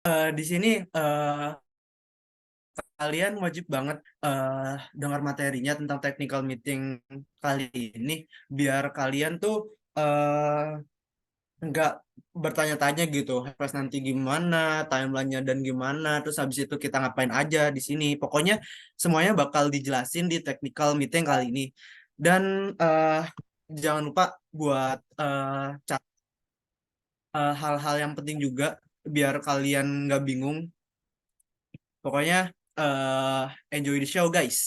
Di sini kalian wajib banget dengar materinya tentang technical meeting kali ini biar kalian tuh nggak bertanya-tanya gitu pas nanti gimana timelinenya dan gimana terus habis itu kita ngapain aja di sini pokoknya semuanya bakal dijelasin di technical meeting kali ini dan eh, jangan lupa buat hal-hal yang penting juga biar kalian nggak bingung. Pokoknya eh enjoy the show guys.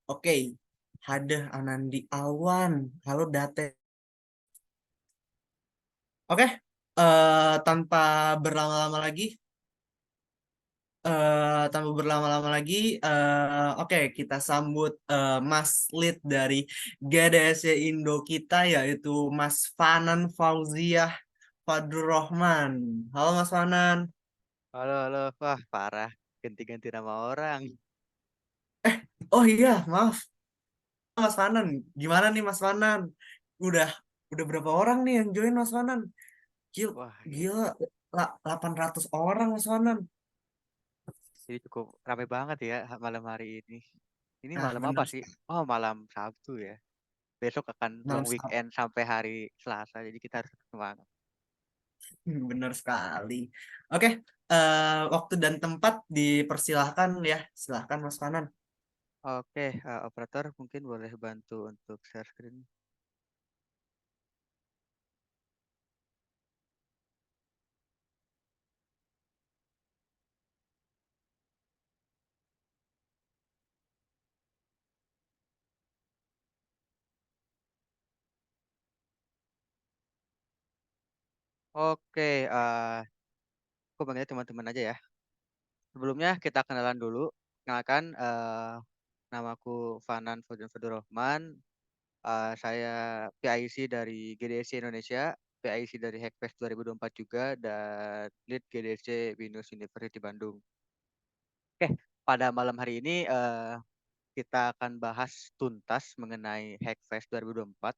Oke, Hade Anandi Awan. Halo Date. Oke, tanpa berlama-lama lagi, oke kita sambut Mas Lead dari GDSC Indo kita yaitu Mas Fanan Fauziah Fadrul Rahman. Halo Mas Fanan. Halo, halo. Wah, parah. Ganti-ganti nama orang. Oh iya, maaf Mas Fanan. Gimana nih Mas Fanan? Udah udah berapa orang nih yang join Mas Fanan? Gila, Wah, gila 800 orang Mas Fanan. ini cukup ramai banget ya malam hari ini. Ini Nah, malam apa bener sih? Oh, malam Sabtu ya. Besok akan malam long weekend sampai hari Selasa, jadi kita harus semangat. bener sekali. Oke, waktu dan tempat dipersilahkan ya. Silahkan Mas Fanan. Oke, operator mungkin boleh bantu untuk share screen. Oke, aku panggilnya teman-teman aja ya. Sebelumnya kita kenalan dulu. Kenalkan, namaku Fanan Fadul Rahman. Saya PIC dari GDSC Indonesia, PIC dari Hackfest 2024 juga, dan lead GDSC Binus University Bandung. Oke, pada malam hari ini kita akan bahas tuntas mengenai Hackfest 2024,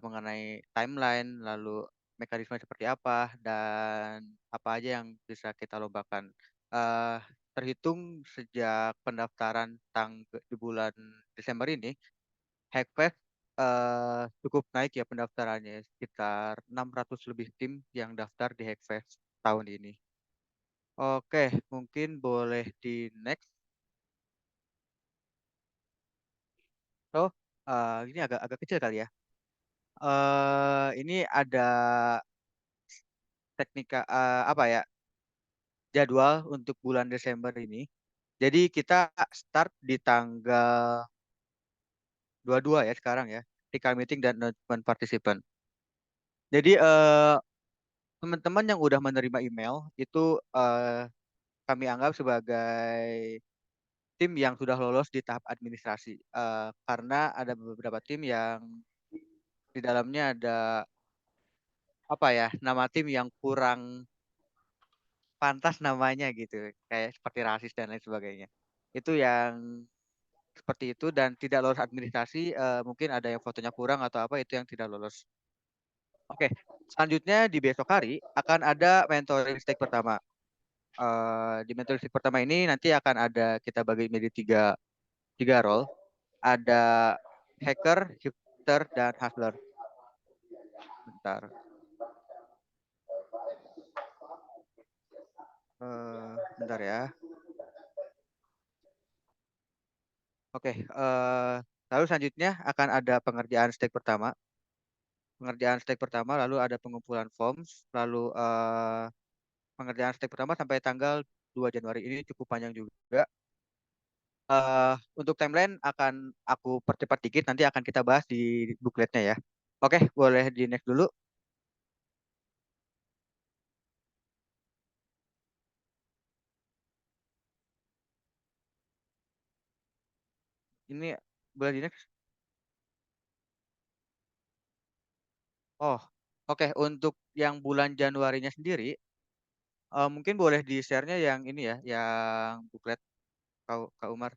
mengenai timeline, lalu mekanisme seperti apa, dan apa aja yang bisa kita lombakan. Eh, Terhitung sejak pendaftaran di bulan Desember ini, Hackfest cukup naik ya pendaftarannya, sekitar 600 lebih tim yang daftar di Hackfest tahun ini. Oke, mungkin boleh di next. Oh, ini agak agak kecil kali ya. Ini ada teknika apa ya, jadwal untuk bulan Desember ini. Jadi kita start di tanggal 22 ya sekarang ya, technical meeting dan announcement participant. Jadi teman-teman yang udah menerima email itu kami anggap sebagai tim yang sudah lolos di tahap administrasi. Karena ada beberapa tim yang di dalamnya ada apa ya, nama tim yang kurang pantas namanya gitu, kayak seperti rasis dan lain sebagainya. Itu yang seperti itu dan tidak lolos administrasi, mungkin ada yang fotonya kurang atau apa, itu yang tidak lolos. Oke, selanjutnya di besok hari akan ada mentoring stage pertama. Di mentoring stage pertama ini nanti akan ada, kita bagi menjadi tiga role. Ada hacker, shifter, dan hustler. Bentar. Bentar ya. Oke. Lalu selanjutnya akan ada pengerjaan stake pertama. Pengerjaan stake pertama, lalu ada pengumpulan forms, lalu pengerjaan stake pertama sampai tanggal 2 Januari ini cukup panjang juga. Untuk timeline akan aku percepat dikit, nanti akan kita bahas di bookletnya ya. Oke, boleh di next dulu. Ini boleh di next. Oh, oke. Untuk yang bulan Januarinya sendiri, mungkin boleh di share-nya yang ini ya, yang buklet Kak Umar.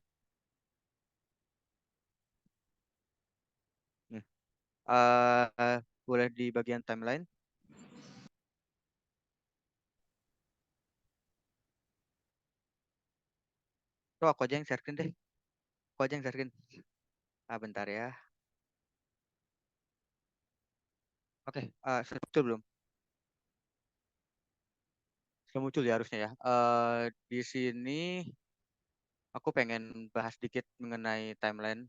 Nih. Boleh di bagian timeline. Tuh aku aja yang share screen deh. Aku aja yang share screen. Ah, bentar ya. Oke, sudah muncul belum? Sudah muncul ya harusnya ya. Di sini aku pengen bahas dikit mengenai timeline.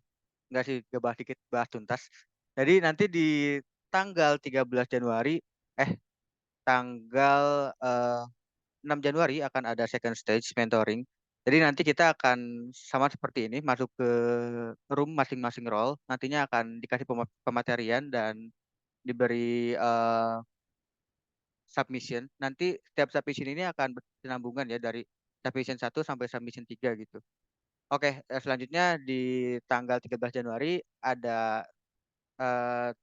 Enggak sih, gak bahas dikit, bahas tuntas. Jadi nanti di tanggal 13 Januari, eh tanggal 6 Januari akan ada second stage mentoring. Jadi nanti kita akan sama seperti ini masuk ke room masing-masing role. Nantinya akan dikasih pematerian dan diberi submission. Nanti setiap submission ini akan berkesinambungan ya dari submission 1 sampai submission 3 gitu. Oke, selanjutnya di tanggal 13 Januari ada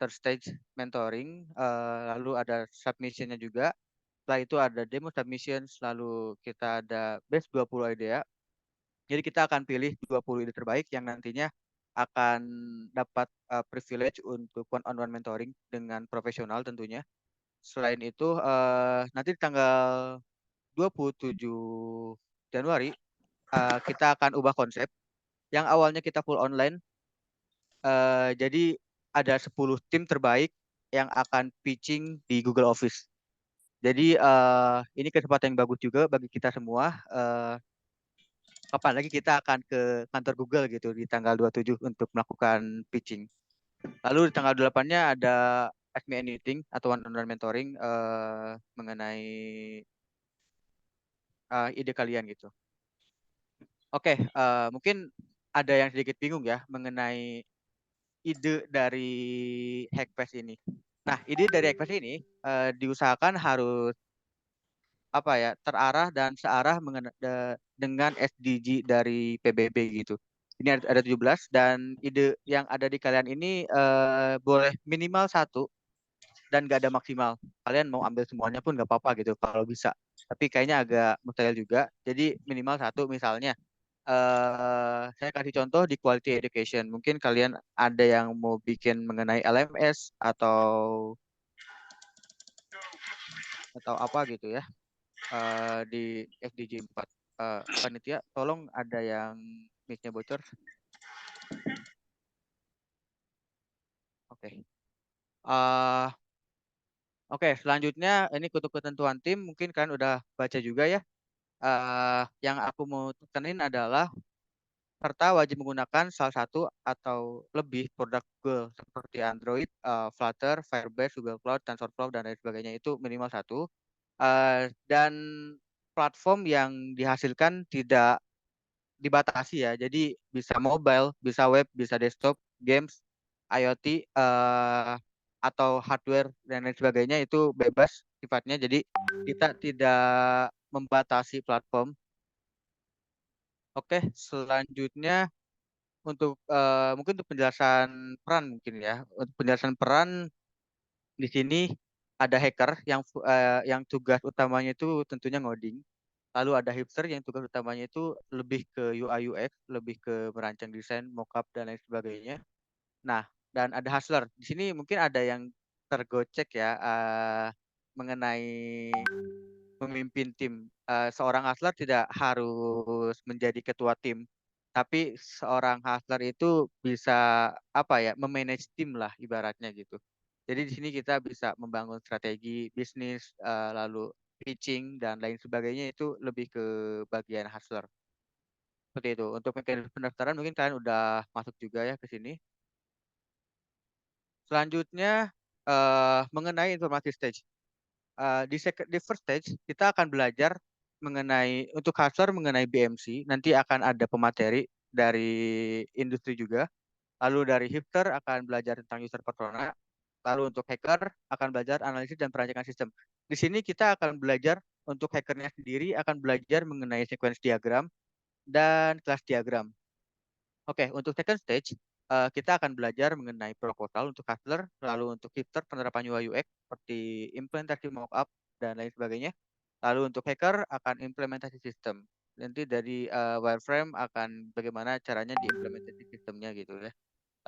third stage mentoring, lalu ada submissionnya juga. Setelah itu ada demo submission, lalu kita ada best 20 idea. Jadi kita akan pilih 20 ide terbaik yang nantinya akan dapat privilege untuk one-on-one mentoring dengan profesional tentunya. Selain itu, nanti di tanggal 27 Januari, kita akan ubah konsep. Yang awalnya kita full online, jadi ada 10 tim terbaik yang akan pitching di Google Office. Jadi ini kesempatan yang bagus juga bagi kita semua. Kapan lagi kita akan ke kantor Google gitu di tanggal 27 untuk melakukan pitching. Lalu di tanggal 8-nya ada Ask Me Anything atau one-on-one mentoring mengenai ide kalian gitu. Oke, mungkin ada yang sedikit bingung ya mengenai ide dari Hackfest ini. Nah, ide dari Hackfest ini diusahakan harus apa ya terarah dan searah dengan SDG dari PBB gitu. Ini ada 17 dan ide yang ada di kalian ini boleh minimal satu dan gak ada maksimal. Kalian mau ambil semuanya pun gak apa-apa gitu kalau bisa. Tapi kayaknya agak mustahil juga. Jadi minimal satu misalnya. Saya kasih contoh di quality education. Mungkin kalian ada yang mau bikin mengenai LMS atau apa gitu ya di SDG 4. Panitia, tolong ada yang mic-nya bocor. Oke. Eh, Oke, selanjutnya ini untuk ketentuan tim mungkin kalian udah baca juga ya. Yang aku mau tekenin adalah serta wajib menggunakan salah satu atau lebih produk Google seperti Android, Flutter, Firebase, Google Cloud, TensorFlow dan lain sebagainya itu minimal satu. Dan platform yang dihasilkan tidak dibatasi ya. Jadi bisa mobile, bisa web, bisa desktop, games, IoT atau hardware dan lain sebagainya itu bebas sifatnya. Jadi kita tidak membatasi platform. Oke, selanjutnya untuk mungkin untuk penjelasan peran mungkin ya. Untuk penjelasan peran di sini ada hacker yang tugas utamanya itu tentunya ngoding. Lalu ada hipster yang tugas utamanya itu lebih ke UI UX, lebih ke merancang desain, mockup dan lain sebagainya. Nah, dan ada hustler. Di sini mungkin ada yang tergocek ya mengenai memimpin tim. Seorang hustler tidak harus menjadi ketua tim, tapi seorang hustler itu bisa apa ya, memanage tim lah ibaratnya gitu. Jadi di sini kita bisa membangun strategi bisnis, lalu pitching dan lain sebagainya itu lebih ke bagian hustler. Seperti itu. Untuk mekanisme pendaftaran mungkin kalian udah masuk juga ya ke sini. Selanjutnya mengenai informasi stage. Di first stage kita akan belajar mengenai untuk hustler mengenai BMC. Nanti akan ada pemateri dari industri juga. Lalu dari hipster akan belajar tentang user persona. Lalu untuk hacker akan belajar analisis dan perancangan sistem. Di sini kita akan belajar untuk hackernya sendiri akan belajar mengenai sequence diagram dan kelas diagram. Oke, untuk second stage kita akan belajar mengenai proposal untuk hustler, lalu untuk hipster penerapan UI UX seperti implementasi mockup dan lain sebagainya. Lalu untuk hacker akan implementasi sistem. Nanti dari wireframe akan bagaimana caranya diimplementasi sistemnya gitu ya.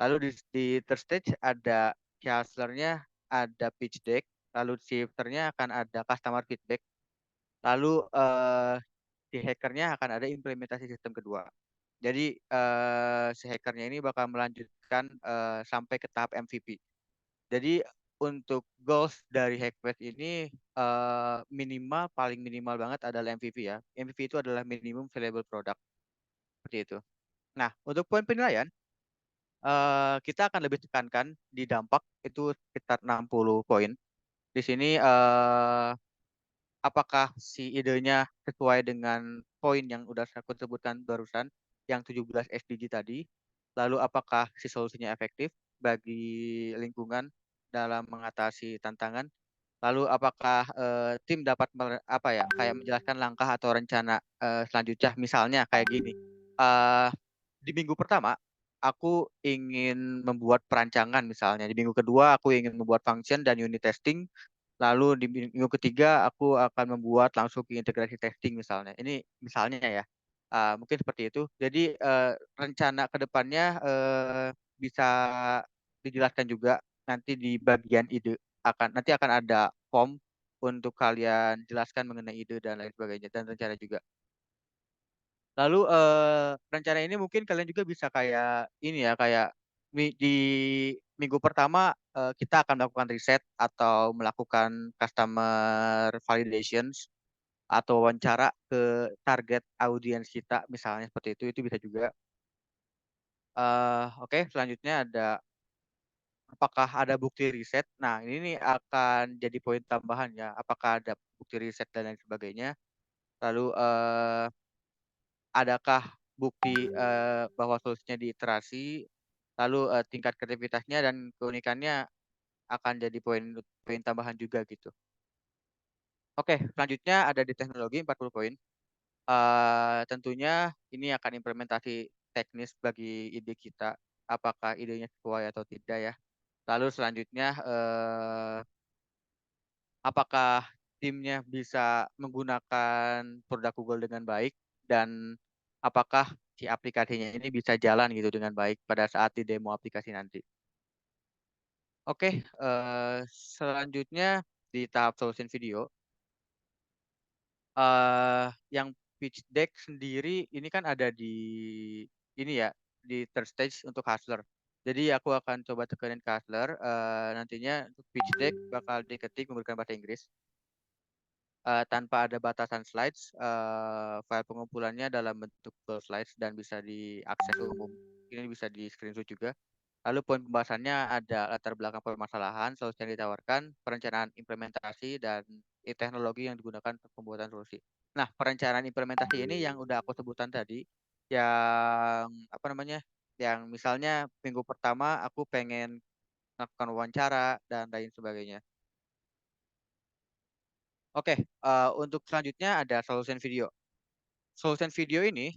Lalu di third stage ada hustlernya, ada pitch deck, lalu si hipsternya akan ada customer feedback, lalu si hackernya akan ada implementasi sistem kedua. Jadi si hackernya ini bakal melanjutkan sampai ke tahap MVP. Jadi untuk goals dari Hackfest ini minimal paling minimal banget adalah MVP ya. MVP itu adalah minimum viable product seperti itu. Nah, untuk poin penilaian kita akan lebih tekankan di dampak itu sekitar 60 poin. Di sini apakah si idenya sesuai dengan poin yang udah aku sebutkan barusan, yang 17 SDG tadi? Lalu apakah si solusinya efektif bagi lingkungan dalam mengatasi tantangan? Lalu apakah tim dapat apa ya, kayak menjelaskan langkah atau rencana selanjutnya? Misalnya kayak gini, eh di minggu pertama aku ingin membuat perancangan misalnya, di minggu kedua aku ingin membuat function dan unit testing. Lalu di minggu ketiga aku akan membuat langsung ke integrasi testing misalnya. Ini misalnya ya. Mungkin seperti itu. Jadi rencana ke depannya bisa dijelaskan juga nanti di bagian ide. Nanti akan ada form untuk kalian jelaskan mengenai ide dan lain sebagainya dan rencana juga. Lalu rencana ini mungkin kalian juga bisa kayak ini ya, kayak di minggu pertama kita akan melakukan riset atau melakukan customer validations atau wawancara ke target audiens kita misalnya seperti itu bisa juga. Oke, selanjutnya ada apakah ada bukti riset. Nah, ini nih akan jadi poin tambahan ya. Apakah ada bukti riset dan lain sebagainya. Lalu adakah bukti bahwa solusinya diiterasi, lalu tingkat kreativitasnya dan keunikannya akan jadi poin poin tambahan juga gitu. Oke, selanjutnya ada di teknologi 40 poin. Tentunya ini akan implementasi teknis bagi ide kita, apakah idenya sesuai atau tidak ya. Lalu selanjutnya apakah timnya bisa menggunakan produk Google dengan baik dan apakah si aplikasinya ini bisa jalan gitu dengan baik pada saat di demo aplikasi nanti. Oke, selanjutnya di tahap solution video, yang pitch deck sendiri ini kan ada di ini ya, di third stage untuk Hustler. Jadi aku akan coba tekanin ke Hustler, nantinya untuk pitch deck bakal diketik menggunakan bahasa Inggris. Tanpa ada batasan slides, file pengumpulannya dalam bentuk Google Slides dan bisa diakses umum. Ini bisa di screenshot juga. Lalu poin pembahasannya ada latar belakang permasalahan, solusi yang ditawarkan, perencanaan implementasi, dan teknologi yang digunakan untuk pembuatan solusi. Nah, perencanaan implementasi ini yang udah aku sebutan tadi, yang apa namanya, yang misalnya minggu pertama aku pengen melakukan wawancara dan lain sebagainya. Oke, untuk selanjutnya ada solution video. Solution video ini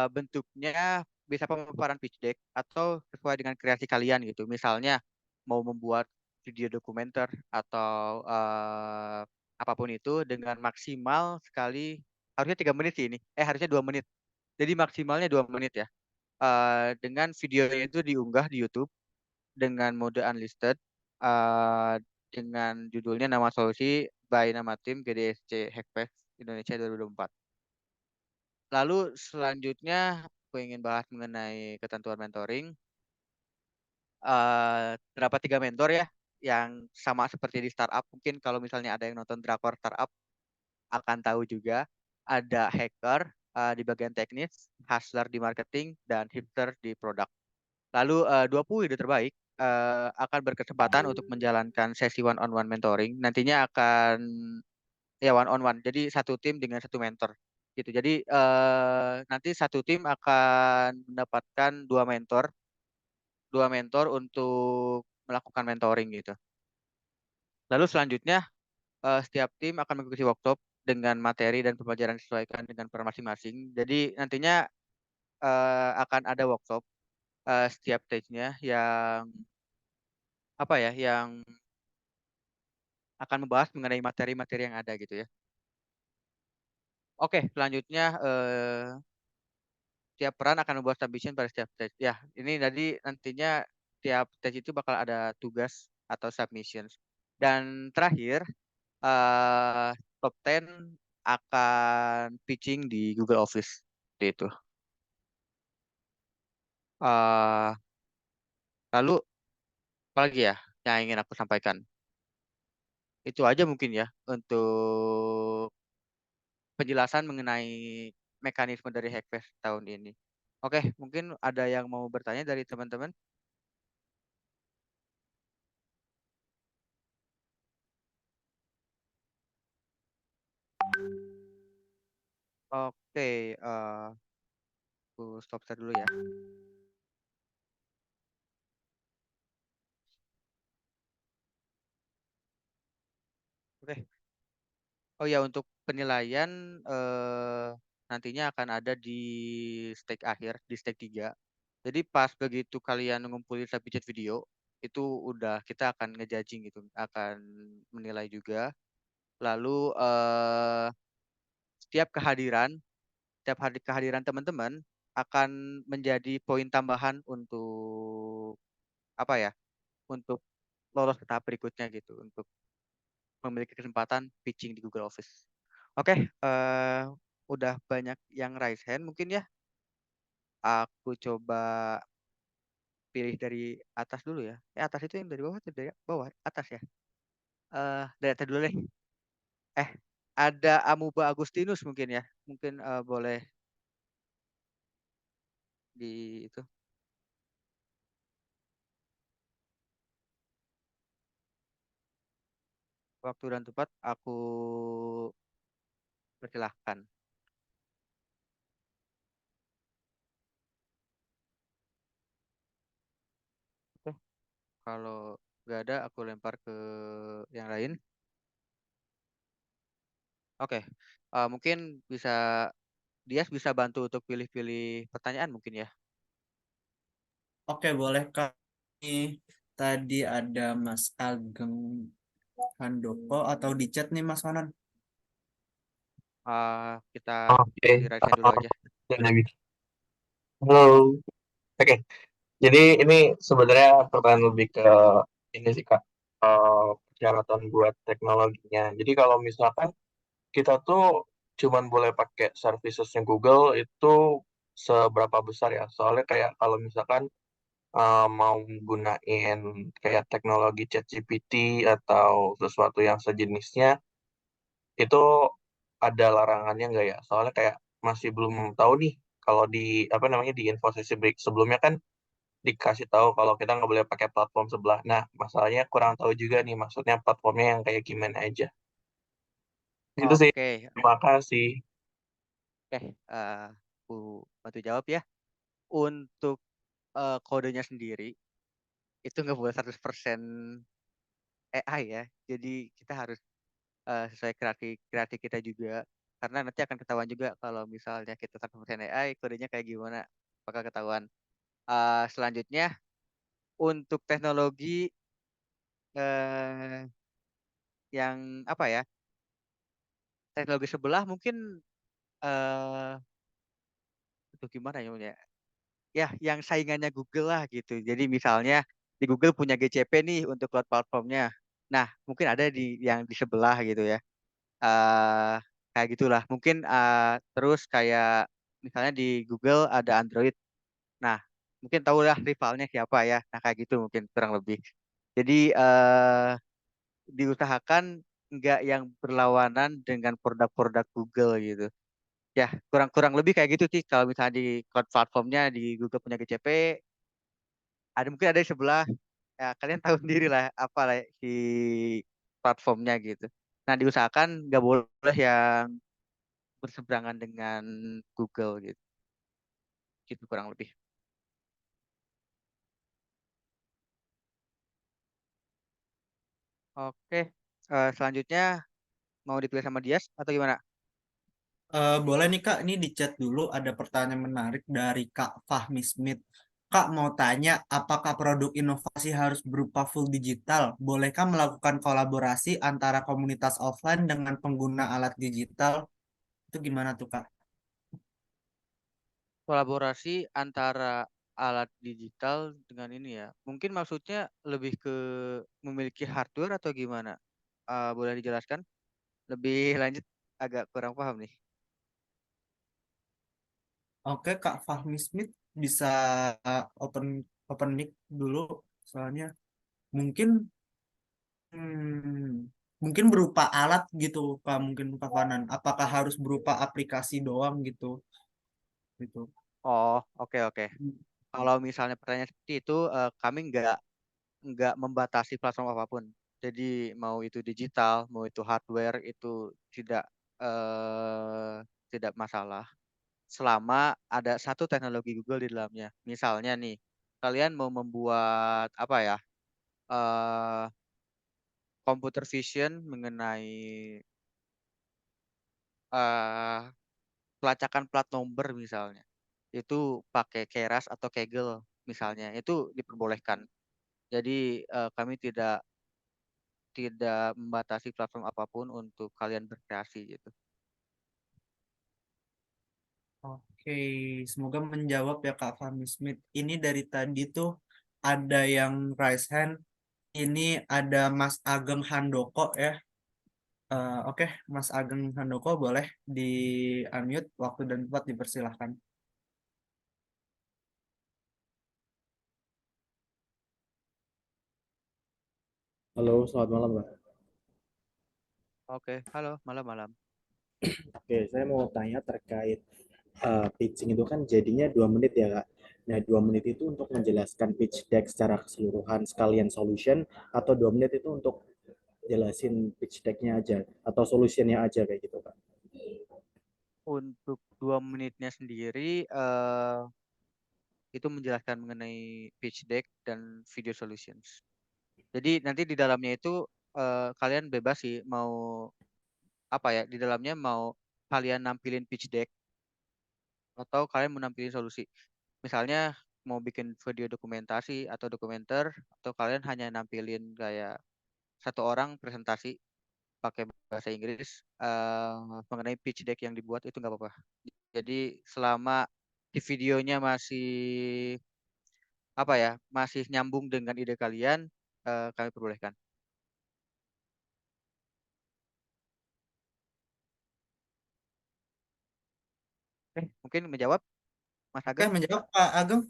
bentuknya bisa pemaparan pitch deck atau sesuai dengan kreasi kalian gitu. Misalnya mau membuat video dokumenter atau apapun itu dengan maksimal sekali harusnya 3 menit sih ini. Harusnya 2 menit. Jadi maksimalnya 2 menit ya. Dengan videonya itu diunggah di YouTube dengan mode unlisted eh, dengan judulnya nama solusi by nama tim GDSC Hackfest Indonesia 2024. Lalu selanjutnya aku ingin bahas mengenai ketentuan mentoring. Terdapat 3 mentor ya, yang sama seperti di startup. Mungkin kalau misalnya ada yang nonton drakor startup akan tahu juga. Ada hacker di bagian teknis, hustler di marketing, dan hipster di produk. Lalu 20 ide terbaik akan berkesempatan untuk menjalankan sesi one on one mentoring. Nantinya akan ya one on one. Jadi satu tim dengan satu mentor gitu. Jadi nanti satu tim akan mendapatkan dua mentor untuk melakukan mentoring gitu. Lalu selanjutnya setiap tim akan mengikuti workshop dengan materi dan pembelajaran disesuaikan dengan per masing-masing. Jadi nantinya akan ada workshop setiap stage-nya yang apa ya, yang akan membahas mengenai materi-materi yang ada gitu ya. Oke, selanjutnya tiap peran akan membuat submission pada setiap stage. Ya, ini tadi nantinya tiap stage itu bakal ada tugas atau submissions. Dan terakhir, top 10 akan pitching di Google Office. Seperti itu. Eh, Lalu apa lagi ya yang ingin aku sampaikan? Itu aja mungkin ya untuk penjelasan mengenai mekanisme dari Hackfest tahun ini. Oke, mungkin ada yang mau bertanya dari teman-teman? Oke, aku stop share dulu ya. Oke. Oh ya, untuk penilaian nantinya akan ada di stake akhir, di stake 3. Jadi pas begitu kalian ngumpulin satu chat video, itu udah kita akan ngejudging gitu, akan menilai juga. Lalu setiap kehadiran, setiap hari kehadiran teman-teman akan menjadi poin tambahan untuk apa ya? Untuk lolos ke tahap berikutnya gitu, untuk memiliki kesempatan pitching di Google Office. Oke, udah banyak yang raise hand mungkin ya. Aku coba pilih dari atas dulu ya. Atas itu yang dari bawah atau dari bawah? Atas ya. Dari atas dulu deh. Eh, ada Amuba Agustinus mungkin ya. Mungkin boleh di itu waktu dan tempat aku persilahkan. Oke, kalau nggak ada aku lempar ke yang lain. Oke, mungkin bisa Dias bisa bantu untuk pilih-pilih pertanyaan mungkin ya. Oke, boleh Kak. Ini tadi ada Mas Ageng Handoko atau di chat nih Mas Manan. Kita Oke, di raise hand dulu aja. dan habis. Halo. Oke, jadi ini sebenarnya pertanyaan lebih ke ini sih Kak, persyaratan buat teknologinya. Jadi kalau misalkan kita tuh cuman boleh pakai servicesnya Google itu seberapa besar ya? Soalnya kayak kalau misalkan mau gunain kayak teknologi ChatGPT atau sesuatu yang sejenisnya, itu ada larangannya nggak ya? Soalnya kayak masih belum tahu nih kalau di apa namanya di info sesi break sebelumnya kan dikasih tahu kalau kita nggak boleh pakai platform sebelah. Nah, masalahnya kurang tahu juga nih maksudnya platformnya yang kayak gimana aja. Itu sih. Oke, Terima kasih. oke. Aku bantu jawab ya. Untuk kodenya sendiri itu nggak boleh 100% AI ya. Jadi kita harus sesuai kreasi kita juga. Karena nanti akan ketahuan juga kalau misalnya kita 100% AI, kodenya kayak gimana. Bakal ketahuan. Selanjutnya, untuk teknologi eh, yang apa ya? Teknologi sebelah mungkin eh itu gimana ya? Ya, yang saingannya Google lah gitu. Jadi misalnya di Google punya GCP nih untuk cloud platformnya. Nah, mungkin ada di yang di sebelah gitu ya. eh Kayak gitulah. Mungkin terus kayak misalnya di Google ada Android. Nah, mungkin tahulah rivalnya siapa ya. Nah, kayak gitu mungkin kurang lebih. Jadi diusahakan nggak yang berlawanan dengan produk-produk Google gitu. Ya, kurang-kurang lebih kayak gitu sih. Kalau misalnya di cloud platformnya di Google punya GCP, ada mungkin ada di sebelah. Ya, kalian tahu sendiri lah apa lah si platformnya gitu. Nah, diusahakan nggak boleh yang berseberangan dengan Google gitu. Gitu kurang lebih. Oke, selanjutnya mau dipilih sama Dias atau gimana? Boleh nih Kak, ini di chat dulu ada pertanyaan menarik dari Kak Fahmi Smith. Kak mau tanya, apakah produk inovasi harus berupa full digital? Bolehkah melakukan kolaborasi antara komunitas offline dengan pengguna alat digital? Itu gimana tuh Kak? Kolaborasi antara alat digital dengan ini ya. Mungkin maksudnya lebih ke memiliki hardware atau gimana? Boleh dijelaskan? Lebih lanjut agak kurang paham nih. Oke Kak Fahmi Smith, bisa open open mic dulu, soalnya mungkin mungkin berupa alat gitu Kak, mungkin Kak Fanan. Apakah harus berupa aplikasi doang gitu. Oh, oke oke. Kalau misalnya pertanyaan seperti itu, kami nggak membatasi platform apapun. Jadi mau itu digital, mau itu hardware, itu tidak tidak masalah. Selama ada satu teknologi Google di dalamnya. Misalnya nih, kalian mau membuat apa ya? eh Computer vision mengenai eh pelacakan plat nomor misalnya. Itu pakai Keras atau Kaggle misalnya. Itu diperbolehkan. Jadi kami tidak membatasi platform apapun untuk kalian berkreasi gitu. Oke, semoga menjawab ya Kak Fahmi Smith. Ini dari tadi tuh ada yang raise hand. Ini ada Mas Ageng Handoko ya. Oke, Mas Ageng Handoko boleh di unmute, waktu dan tempat dipersilahkan. Halo, selamat malam, Pak. Oke, halo malam-malam. Oke, saya mau tanya terkait pitching itu kan jadinya 2 menit ya, Kak. Nah, 2 menit itu untuk menjelaskan pitch deck secara keseluruhan sekalian solution atau 2 menit itu untuk jelasin pitch decknya aja atau solutionnya aja kayak gitu, Kak. Untuk 2 menitnya sendiri itu menjelaskan mengenai pitch deck dan video solutions. Jadi nanti di dalamnya itu kalian bebas sih mau apa ya di dalamnya mau kalian nampilin pitch deck atau kalian mau nampilin solusi. Misalnya mau bikin video dokumentasi atau dokumenter atau kalian hanya nampilin kayak satu orang presentasi pakai bahasa Inggris mengenai pitch deck yang dibuat itu nggak apa-apa. Jadi selama di videonya masih apa ya masih nyambung dengan ide kalian, kami perbolehkan. Oke, mungkin menjawab Mas Oke, Ageng. menjawab Pak Ageng.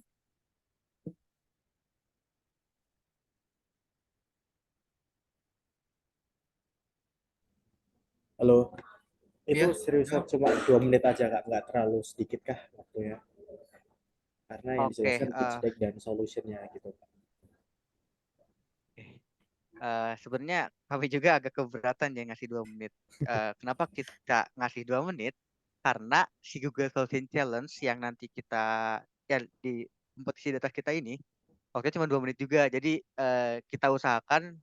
Halo, itu Ya, seriusan jawab. cuma 2 menit aja, Kak? Nggak terlalu sedikit kah waktunya? Karena yang Oke, dijelaskan pitch deck dan solutionnya gitu, Kak. sebenarnya kami juga agak keberatan ya ngasih 2 menit. Kenapa kita ngasih 2 menit? Karena si Google Solution Challenge yang nanti kita ya di kompetisi data kita ini waktu cuma 2 menit juga. Jadi kita usahakan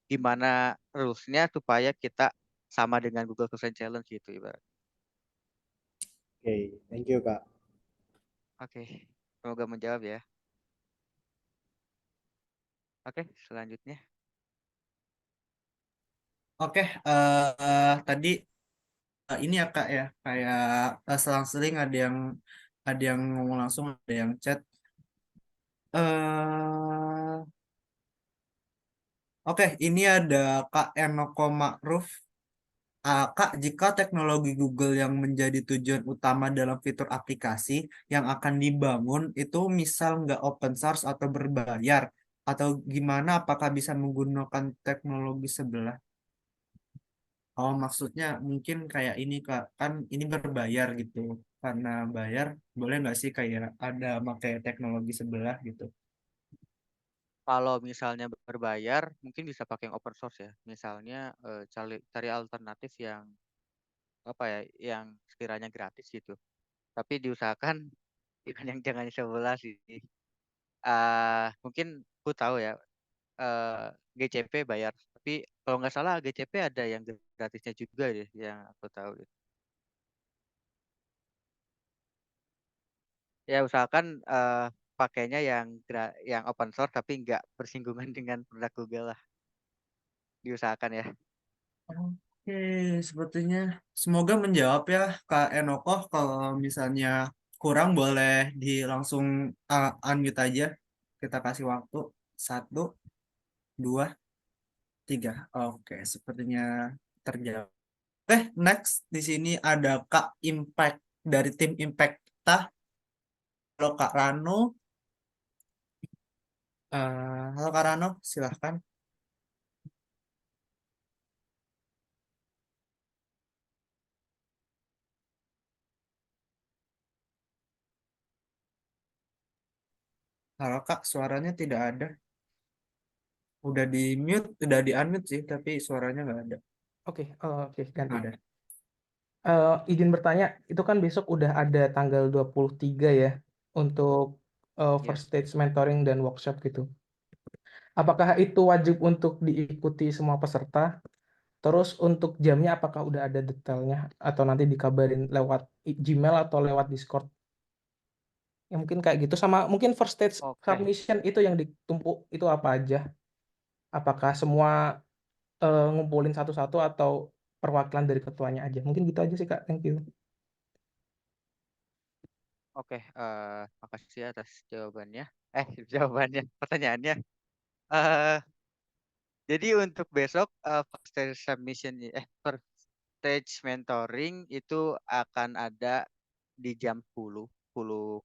gimana rules-nya supaya kita sama dengan Google Solution Challenge gitu ibarat. Oke, thank you, Kak. Oke, semoga menjawab ya. Oke, selanjutnya. Oke, tadi ini ya Kak ya, kayak selang-seling ada yang ngomong langsung, ada yang chat. eh Oke, ini ada Kak Enoko Ma'ruf. Kak, jika teknologi Google yang menjadi tujuan utama dalam fitur aplikasi yang akan dibangun itu misal nggak open source atau berbayar, atau gimana, apakah bisa menggunakan teknologi sebelah? Oh, maksudnya mungkin kayak ini Kak, kan ini berbayar gitu. Karena bayar, boleh nggak sih kayak ada pakai teknologi sebelah gitu? Kalau misalnya berbayar, mungkin bisa pakai yang open source ya. Misalnya cari alternatif yang apa ya, yang sekiranya gratis gitu. Tapi diusahakan jangan sebelah sih. Mungkin aku tahu ya, GCP bayar. Tapi kalau nggak salah GCP ada yang gratisnya juga deh, yang aku tahu. Ya usahakan pakainya yang open source tapi nggak bersinggungan dengan produk Google lah. Diusahakan ya. Oke, sepertinya semoga menjawab ya Kak Enoko. Kalau misalnya kurang boleh di langsung unmute aja. Kita kasih waktu 1, 2, 3. Oke, sepertinya terjawab. Oke, next di sini ada Kak Impact dari tim Impact. Kalau Kak Rano, halo Kak Rano, silahkan. Halo Kak, suaranya tidak ada. Udah di mute, udah di unmute sih, tapi suaranya nggak ada. Oke, ganti. Ada. Izin bertanya, itu kan besok udah ada tanggal 23 ya untuk Ya, first stage mentoring dan workshop gitu. Apakah itu wajib untuk diikuti semua peserta? Terus untuk jamnya apakah udah ada detailnya atau nanti dikabarin lewat Gmail atau lewat Discord? Ya mungkin kayak gitu sama mungkin first stage oke. submission itu yang ditumpuk itu apa aja? Apakah semua ngumpulin satu-satu atau perwakilan dari ketuanya aja? Mungkin gitu aja sih Kak. Thank you. Oke, makasih atas jawabannya. Eh, jawabannya, pertanyaannya. Eh, jadi untuk besok first stage submission, first stage mentoring itu akan ada di jam 10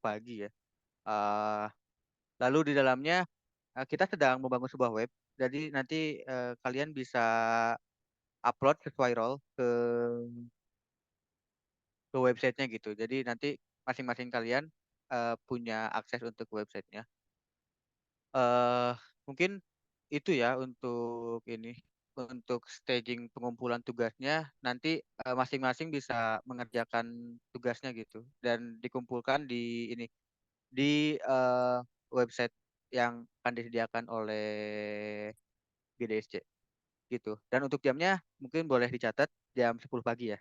pagi ya. Eh, lalu di dalamnya kita sedang membangun sebuah web. Jadi nanti kalian bisa upload sesuai role ke websitenya gitu. Jadi nanti masing-masing kalian punya akses untuk websitenya. eh Mungkin itu ya untuk ini untuk staging pengumpulan tugasnya nanti masing-masing bisa mengerjakan tugasnya gitu dan dikumpulkan di ini di website yang akan disediakan oleh BDSC gitu. Dan untuk jamnya mungkin boleh dicatat jam 10 pagi ya.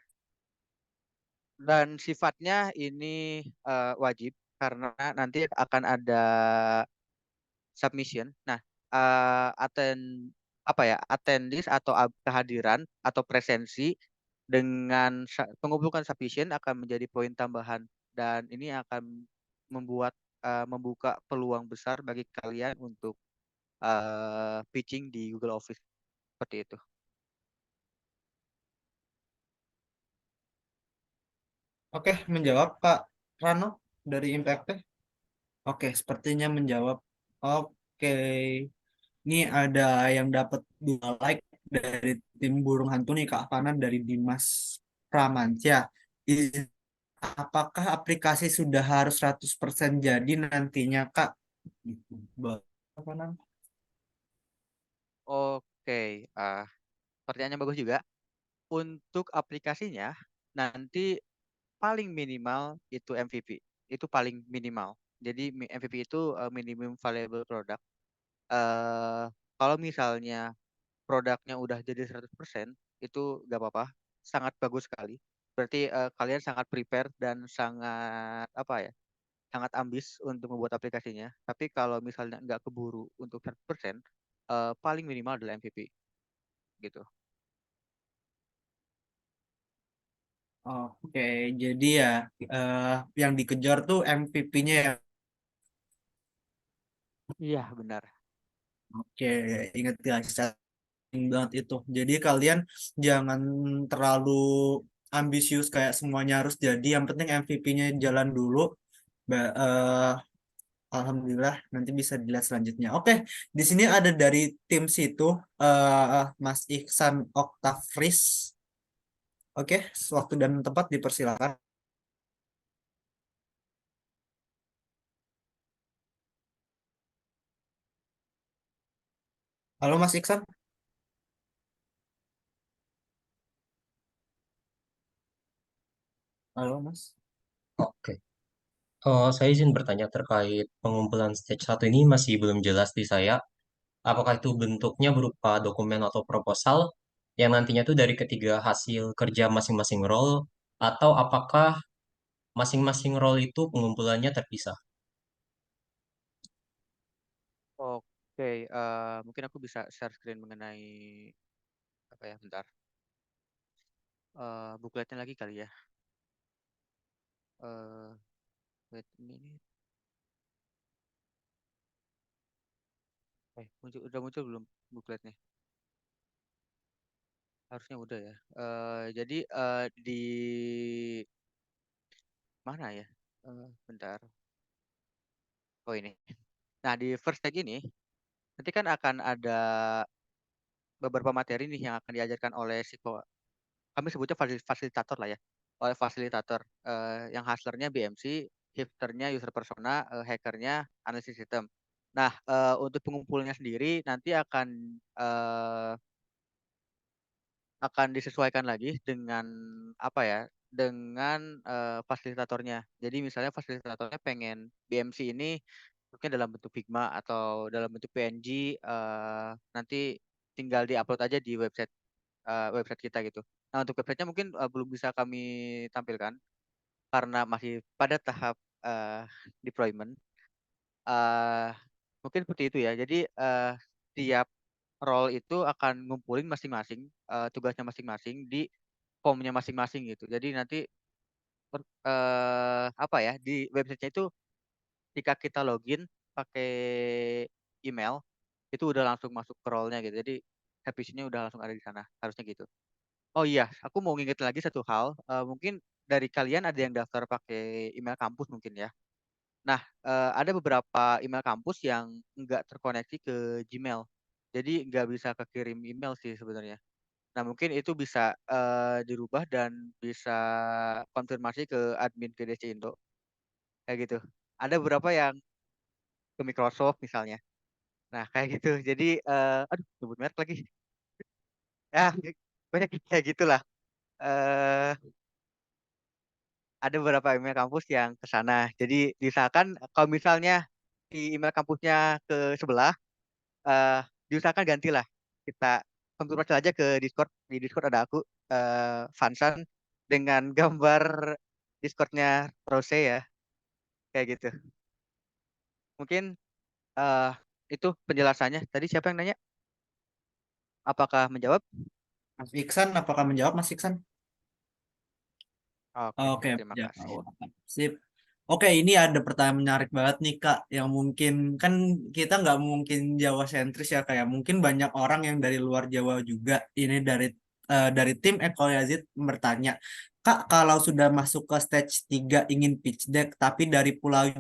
Dan sifatnya ini wajib karena nanti akan ada submission. Nah, apa ya, attendees atau kehadiran atau presensi dengan pengumpulan submission akan menjadi poin tambahan dan ini akan membuka peluang besar bagi kalian untuk pitching di Google Office seperti itu. Oke, menjawab Kak Rano dari Impact. Oke, sepertinya menjawab. Oke, ini ada yang dapat 2 like dari tim Burung Hantu nih Kak Fanan dari Dimas Pramanca. Apakah aplikasi sudah harus 100% jadi nantinya Kak? Gitu. Fanan. Oke, pertanyaannya bagus juga. Untuk aplikasinya nanti paling minimal itu MVP. Itu paling minimal. Jadi MVP itu minimum viable product. eh Kalau misalnya produknya udah jadi 100% itu gak apa-apa. Sangat bagus sekali. Berarti kalian sangat prepare dan sangat apa ya? Sangat ambis untuk membuat aplikasinya. Tapi kalau misalnya nggak keburu untuk 100%, paling minimal adalah MVP gitu. Oke, jadi ya eh, yang dikejar tuh MVP-nya ya. Iya, benar. Oke, ingat guys, penting banget itu. Jadi kalian jangan terlalu ambisius kayak semuanya harus jadi. Yang penting MVP-nya jalan dulu. Alhamdulillah, nanti bisa dilihat selanjutnya. Oke, di sini ada dari tim situ, Mas Iksan Oktavris. Oke, waktu dan tempat dipersilakan. Halo Mas Iksan. Halo Mas. Oke. Saya izin bertanya terkait pengumpulan stage 1 ini masih belum jelas di saya. Apakah itu bentuknya berupa dokumen atau proposal yang nantinya itu dari ketiga hasil kerja masing-masing role atau apakah masing-masing role itu pengumpulannya terpisah? Oke, mungkin aku bisa share screen mengenai apa ya, bentar. Bukletnya lagi kali ya. Eh, Wait a minute. Udah muncul belum bukletnya? Harusnya udah ya. Jadi di mana ya? Bentar. Oh ini. Nah di first take ini nanti kan akan ada beberapa materi nih yang akan diajarkan oleh kami sebutnya fasilitator lah ya, oleh fasilitator yang hustlernya BMC, hipsternya user persona, hackernya analisis sistem. Nah untuk pengumpulnya sendiri nanti akan disesuaikan lagi dengan apa ya, dengan fasilitatornya. Jadi misalnya fasilitatornya pengen BMC ini bentuknya dalam bentuk Figma atau dalam bentuk PNG, nanti tinggal diupload aja di website kita gitu. Nah untuk websitenya mungkin belum bisa kami tampilkan karena masih pada tahap eh, deployment. Eh, Mungkin seperti itu ya. Jadi tiap role itu akan ngumpulin masing-masing tugasnya masing-masing di formnya masing-masing gitu. Jadi nanti apa ya, di websitenya itu ketika kita login pakai email itu udah langsung masuk ke role-nya gitu. Jadi habisnya udah langsung ada di sana. Harusnya gitu. Oh iya, aku mau ngingetin lagi satu hal. Mungkin dari kalian ada yang daftar pakai email kampus mungkin ya. Nah, ada beberapa email kampus yang nggak terkoneksi ke Gmail. Jadi nggak bisa kekirim email sih sebenarnya. Nah, mungkin itu bisa dirubah dan bisa konfirmasi ke admin PDC Indo. Kayak gitu. Ada beberapa yang ke Microsoft misalnya. Nah, kayak gitu. Jadi, aduh, sebut merek lagi. Ya, banyak kayak gitulah. Eh ada beberapa email kampus yang ke sana. Jadi diusahakan kalau misalnya di email kampusnya ke sebelah, eh diusahakan gantilah. Kita konfirmasi aja ke Discord. Di Discord ada aku, Vansan, dengan gambar Discordnya Rose ya, kayak gitu. Mungkin eh itu penjelasannya. Tadi siapa yang nanya? Apakah menjawab? Mas Iksan, apakah menjawab Mas Iksan? Oke, Oke, terima kasih. menjawab. Sip. Oke, ini ada pertanyaan menarik banget nih Kak, yang mungkin kan kita nggak mungkin Jawa sentris ya, kayak mungkin banyak orang yang dari luar Jawa juga. Ini dari tim Eko Yazid bertanya, Kak, kalau sudah masuk ke stage 3 ingin pitch deck, tapi dari pulau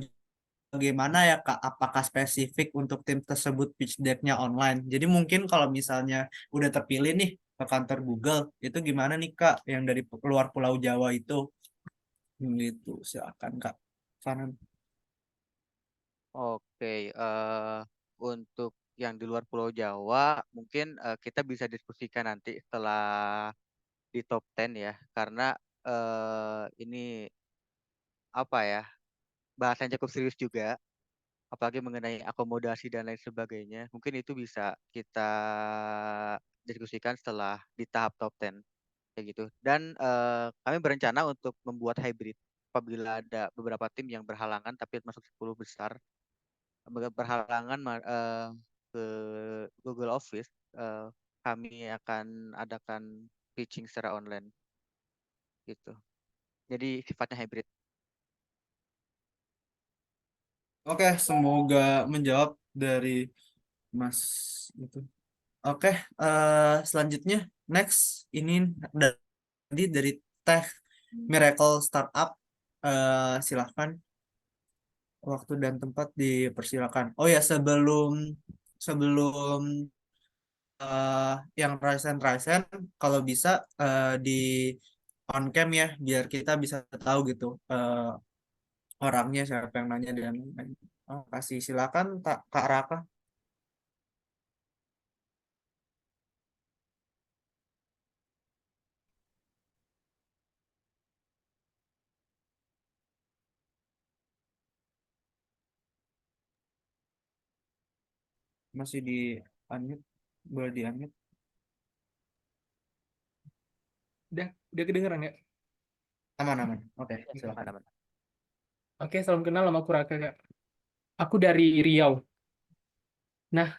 bagaimana ya Kak? Apakah spesifik untuk tim tersebut pitch deck-nya online? Jadi mungkin kalau misalnya udah terpilih nih ke kantor Google, itu gimana nih Kak yang dari luar Pulau Jawa itu? Gitu, silakan Kak. Fanan. Oke, untuk yang di luar Pulau Jawa, mungkin kita bisa diskusikan nanti setelah di top 10 ya, karena ini apa ya, bahasanya cukup serius juga, apalagi mengenai akomodasi dan lain sebagainya. Mungkin itu bisa kita diskusikan setelah di tahap top 10 kayak gitu. Dan kami berencana untuk membuat hybrid apabila ada beberapa tim yang berhalangan tapi masuk 10 besar berhalangan ke Google Office, kami akan adakan pitching secara online gitu. Jadi sifatnya hybrid. Oke, semoga menjawab dari Mas itu. Oke, selanjutnya next ini dari Tech Miracle Startup. Silahkan waktu dan tempat dipersilakan. Oh ya, sebelum sebelum yang Ryzen kalau bisa di on cam ya, biar kita bisa tahu gitu orangnya siapa yang nanya dan lain-lain. Oh, kasih silakan Kak Raka. Masih di unmute, boleh di unmute. Udah kedengeran ya? Aman. Oke, Ya, silakan. aman-aman. Oke, salam kenal, nama aku Raka, Kak. Aku dari Riau. Nah,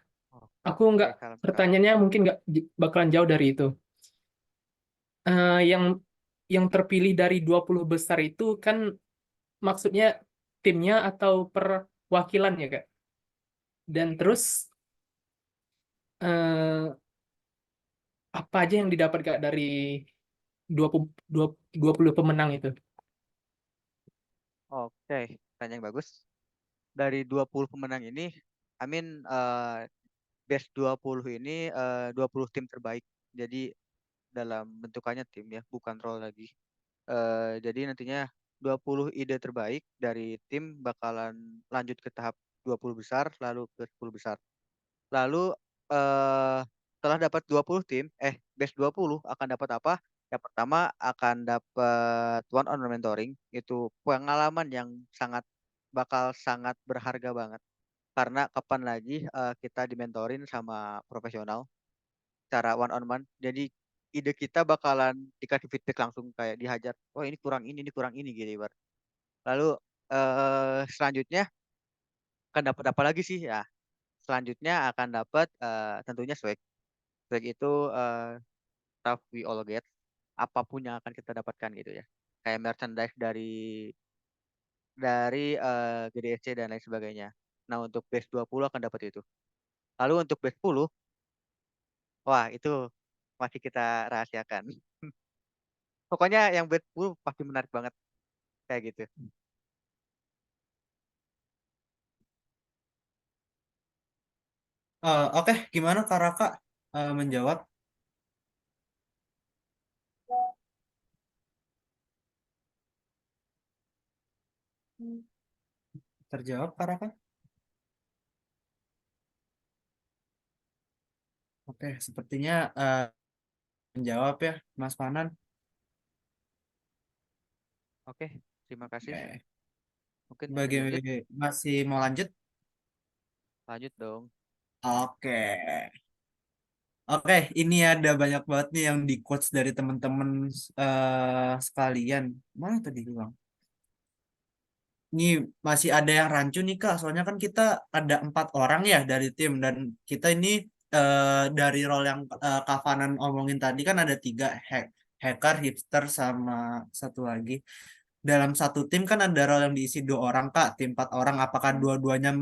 aku Oke, nggak, salam kenal. pertanyaannya mungkin nggak bakalan jauh dari itu. Yang terpilih dari 20 besar itu kan maksudnya timnya atau perwakilan ya, Kak? Dan terus eh, apa aja yang didapat, Kak, dari 20 pemenang itu? Oke, pertanyaan yang bagus. dari 20 pemenang ini, best 20 ini 20 tim terbaik. Jadi dalam bentukannya tim ya, bukan role lagi. Jadi nantinya 20 ide terbaik dari tim bakalan lanjut ke tahap 20 besar, lalu ke 10 besar. Lalu eh setelah dapat 20 tim, best 20 akan dapat apa? Yang pertama akan dapat one on one mentoring, itu pengalaman yang bakal sangat berharga banget. Karena kapan lagi kita dimentorin sama profesional secara one on one. Jadi ide kita bakalan dikasih feedback langsung kayak dihajar. Oh ini kurang ini gitu ibarat. Lalu selanjutnya akan dapat apa lagi sih? Ya, selanjutnya akan dapat tentunya swag. Swag itu stuff we all get. Apapun yang akan kita dapatkan gitu ya. Kayak merchandise dari GDSC dan lain sebagainya. Nah, untuk base 20 akan dapat itu. Lalu untuk base 10, wah itu masih kita rahasiakan. Pokoknya yang base 10 pasti menarik banget kayak gitu. Oke, gimana Kak Raka menjawab? Terjawab Kak Raka? Oke, sepertinya menjawab ya Mas Panan. Oke, terima kasih. Oke, Mungkin bagi lanjut, masih mau lanjut? lanjut dong. Oke. Oke, ini ada banyak banget nih yang di quotes dari teman-teman sekalian. Mana tadi Bang? Ini masih ada yang rancu nih Kak, soalnya kan kita ada 4 orang ya dari tim dan kita ini dari role yang Kak Fanan omongin tadi kan ada 3 hacker, hipster sama satu lagi. Dalam satu tim kan ada role yang diisi 2 orang Kak, tim 4 orang. Apakah dua-duanya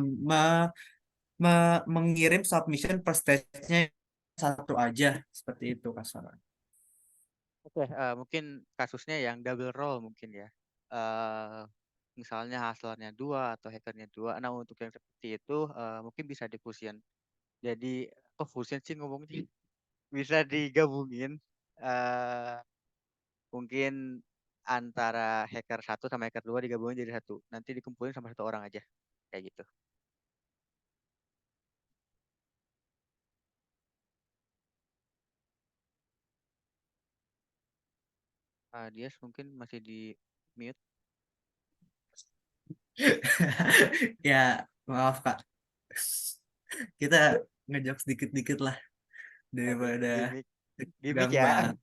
mengirim submission per stage-nya satu aja seperti itu Kak Fanan? Oke, mungkin kasusnya yang double role mungkin ya. eh Misalnya hustlernya dua atau hackernya dua. Nah, untuk yang seperti itu mungkin bisa di-fusion. Jadi, kok fusion sih ngomongnya? Bisa digabungin. eh Mungkin antara hacker satu sama hacker dua digabungin jadi satu. Nanti dikumpulin sama satu orang aja. Kayak gitu. Dia mungkin masih di mute. Ya, maaf Kak. Kita ngejok sedikit-dikit lah Aduh, daripada gimmick. Gimmick ya. gambar.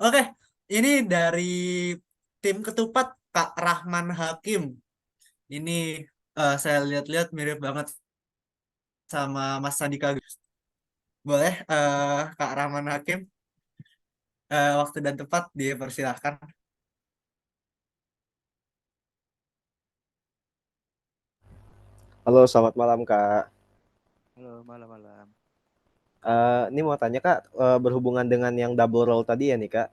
Oke, ini dari tim ketupat Kak Rahman Hakim. Ini saya lihat-lihat mirip banget sama Mas Sandika. Boleh Kak Rahman Hakim waktu dan tempat dipersilahkan. Halo, selamat malam Kak. Halo, malam-malam. Ini mau tanya Kak, berhubungan dengan yang double role tadi ya nih Kak.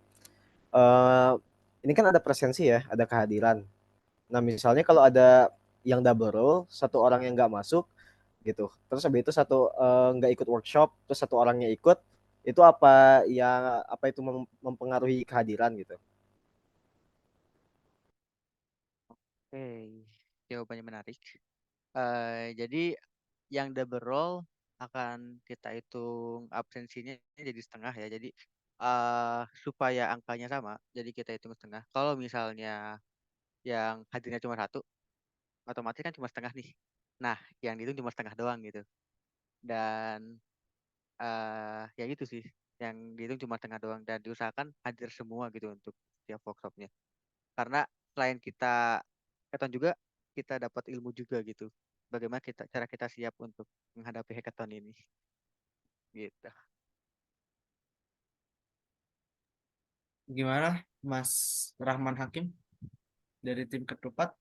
Eh, ini kan ada presensi ya, ada kehadiran. Nah misalnya kalau ada yang double role, satu orang yang nggak masuk gitu, terus habis itu satu nggak ikut workshop, terus satu orangnya ikut, itu apa itu mempengaruhi kehadiran gitu? Oke, jawabannya menarik. Jadi yang double role akan kita hitung absensinya jadi setengah ya. Jadi supaya angkanya sama, jadi kita hitung setengah. Kalau misalnya yang hadirnya cuma satu, otomatis kan cuma setengah nih. Nah, yang dihitung cuma setengah doang gitu. Dan ya gitu sih, yang dihitung cuma setengah doang dan diusahakan hadir semua gitu untuk setiap workshopnya. Karena selain kita hackathon juga, kita dapat ilmu juga gitu. Bagaimana cara kita siap untuk menghadapi hackathon ini gitu. Gimana Mas Rahman Hakim dari tim ketupat?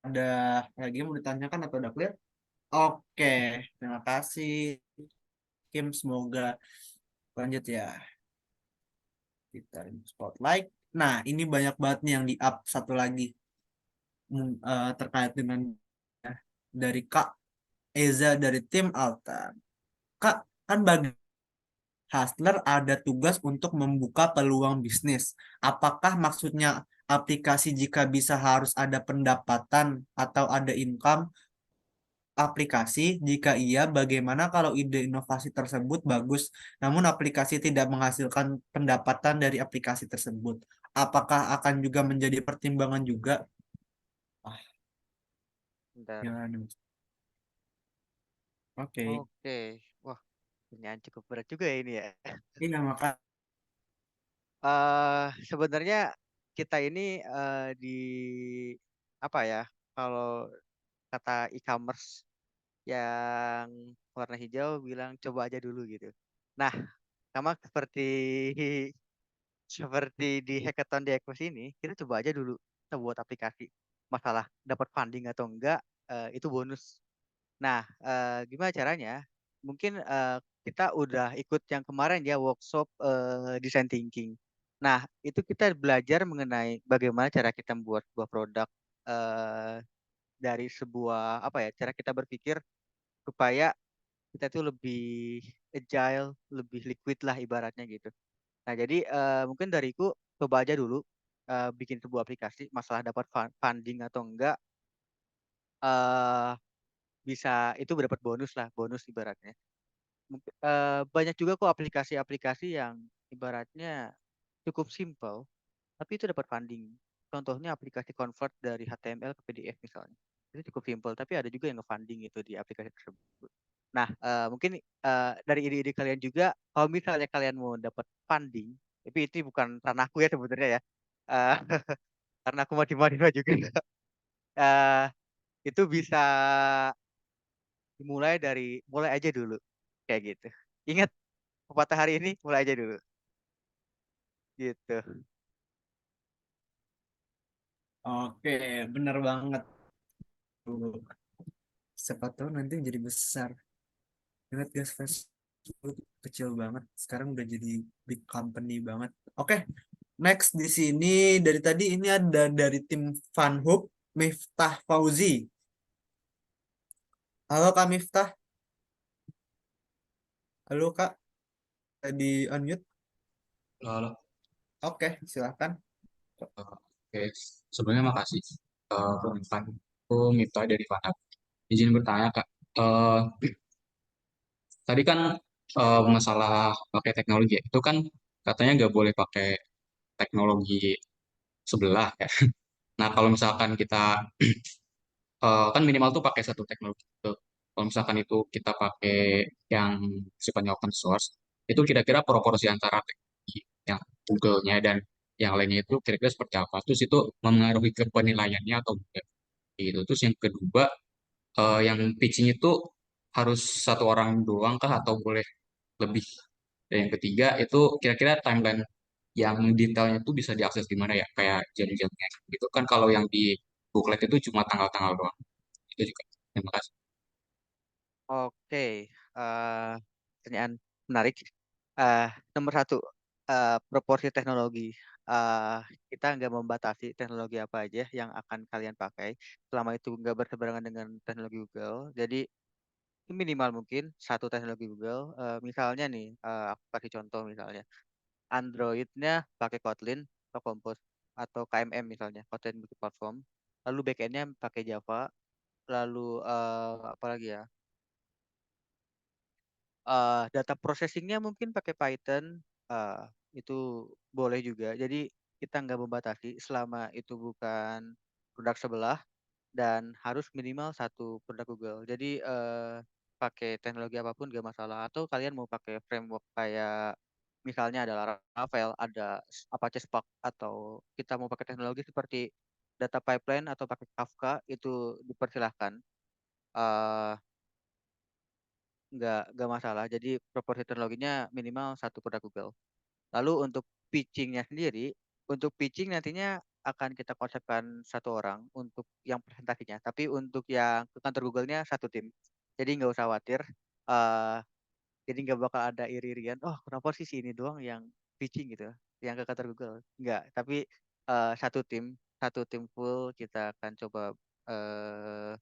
Ada lagi yang mau ditanyakan atau udah clear? Oke, terima kasih Kim. Semoga lanjut ya. Kita spotlight. Nah, ini banyak banget nih yang di up satu lagi. terkait dengan dari Kak Eza dari tim Alta. Kak, kan bagi Hustler ada tugas untuk membuka peluang bisnis. Apakah maksudnya aplikasi jika bisa harus ada pendapatan atau ada income aplikasi? Jika iya, bagaimana kalau ide inovasi tersebut bagus, namun aplikasi tidak menghasilkan pendapatan dari aplikasi tersebut? Apakah akan juga menjadi pertimbangan juga? Ah, Bentar. gimana? Oke. Oke. Wah, pertanyaan cukup berat juga ya ini ya. Iya, maka Sebenarnya kita ini di apa ya? Kalau kata e-commerce yang warna hijau bilang coba aja dulu gitu. Nah, sama seperti seperti di hackathon di Ekos ini, kita coba aja dulu kita buat aplikasi. Masalah dapat funding atau enggak itu bonus. Nah, gimana caranya? Mungkin kita udah ikut yang kemarin ya workshop design thinking. Nah, itu kita belajar mengenai bagaimana cara kita membuat sebuah produk eh, dari sebuah apa ya, cara kita berpikir supaya kita itu lebih agile, lebih liquid lah ibaratnya gitu. Nah, jadi mungkin dariku coba aja dulu bikin sebuah aplikasi, masalah dapat funding atau enggak eh bisa itu dapat bonus lah, bonus ibaratnya. Banyak juga kok aplikasi-aplikasi yang ibaratnya cukup simple, tapi itu dapat funding. Contohnya aplikasi convert dari HTML ke PDF misalnya. Itu cukup simple, tapi ada juga yang nge-funding itu di aplikasi tersebut. Nah, mungkin dari ide-ide kalian juga, kalau misalnya kalian mau dapat funding, tapi itu bukan ranahku ya sebenarnya ya, Eh, karena aku mau mahasiswa juga, eh, itu bisa dimulai dari mulai aja dulu, kayak gitu. Ingat pepatah hari ini, mulai aja dulu, gitu. oke, bener banget tuh. Siapa tahu nanti jadi besar. Ingat guys, Facebook kecil banget. Sekarang udah jadi big company banget. Oke, next di sini dari tadi ini ada dari tim FunHub, Miftah Fauzi. Halo Kak Miftah. Halo Kak. Di unmute. Halo, Oke, silahkan. oke. Sebelumnya makasih permintaan aku Mita dari Fana. Izin bertanya Kak, Eh, tadi kan masalah pakai teknologi ya, itu kan katanya nggak boleh pakai teknologi sebelah ya. Nah kalau misalkan kita kan minimal tuh pakai satu teknologi itu. Kalau misalkan itu kita pakai yang sifatnya open source, itu kira-kira proporsi antara teknologi yang Google-nya dan yang lainnya itu kira-kira seperti apa? Terus itu mempengaruhi ke penilaiannya atau enggak? Gitu. Terus yang kedua, yang pitching itu harus satu orang doang kah atau boleh lebih? Dan yang ketiga itu kira-kira timeline yang detailnya itu bisa diakses di mana ya? Kayak jam-jamnya gitu kan kalau yang di booklet itu cuma tanggal-tanggal doang. Itu juga. Terima kasih. Oke, pertanyaan menarik. Eh, Nomor satu, proporsi teknologi. Eh, kita nggak membatasi teknologi apa aja yang akan kalian pakai, selama itu nggak berseberangan dengan teknologi Google. Jadi minimal mungkin satu teknologi Google. Misalnya nih, aku kasih contoh misalnya, Android-nya pakai Kotlin atau Compose atau KMM misalnya, Kotlin Multi-Platform. Lalu backend-nya pakai Java. Lalu apa lagi ya? Data processingnya mungkin pakai Python, eh, itu boleh juga. Jadi kita nggak membatasi selama itu bukan produk sebelah dan harus minimal satu produk Google. Jadi pakai teknologi apapun gak masalah. Atau kalian mau pakai framework kayak misalnya ada Laravel, ada Apache Spark, atau kita mau pakai teknologi seperti data pipeline atau pakai Kafka, itu dipersilahkan. Eh, nggak masalah. Jadi proporsi teknologinya minimal satu produk Google. Lalu untuk pitchingnya sendiri, untuk pitching nantinya akan kita konsepkan satu orang untuk yang presentasinya. Tapi untuk yang ke kantor Google-nya satu tim. Jadi nggak usah khawatir. eh jadi nggak bakal ada iri-irian. Oh, kenapa sih si ini doang yang pitching gitu, yang ke kantor Google? Nggak. Tapi satu tim. satu tim full kita akan coba eh,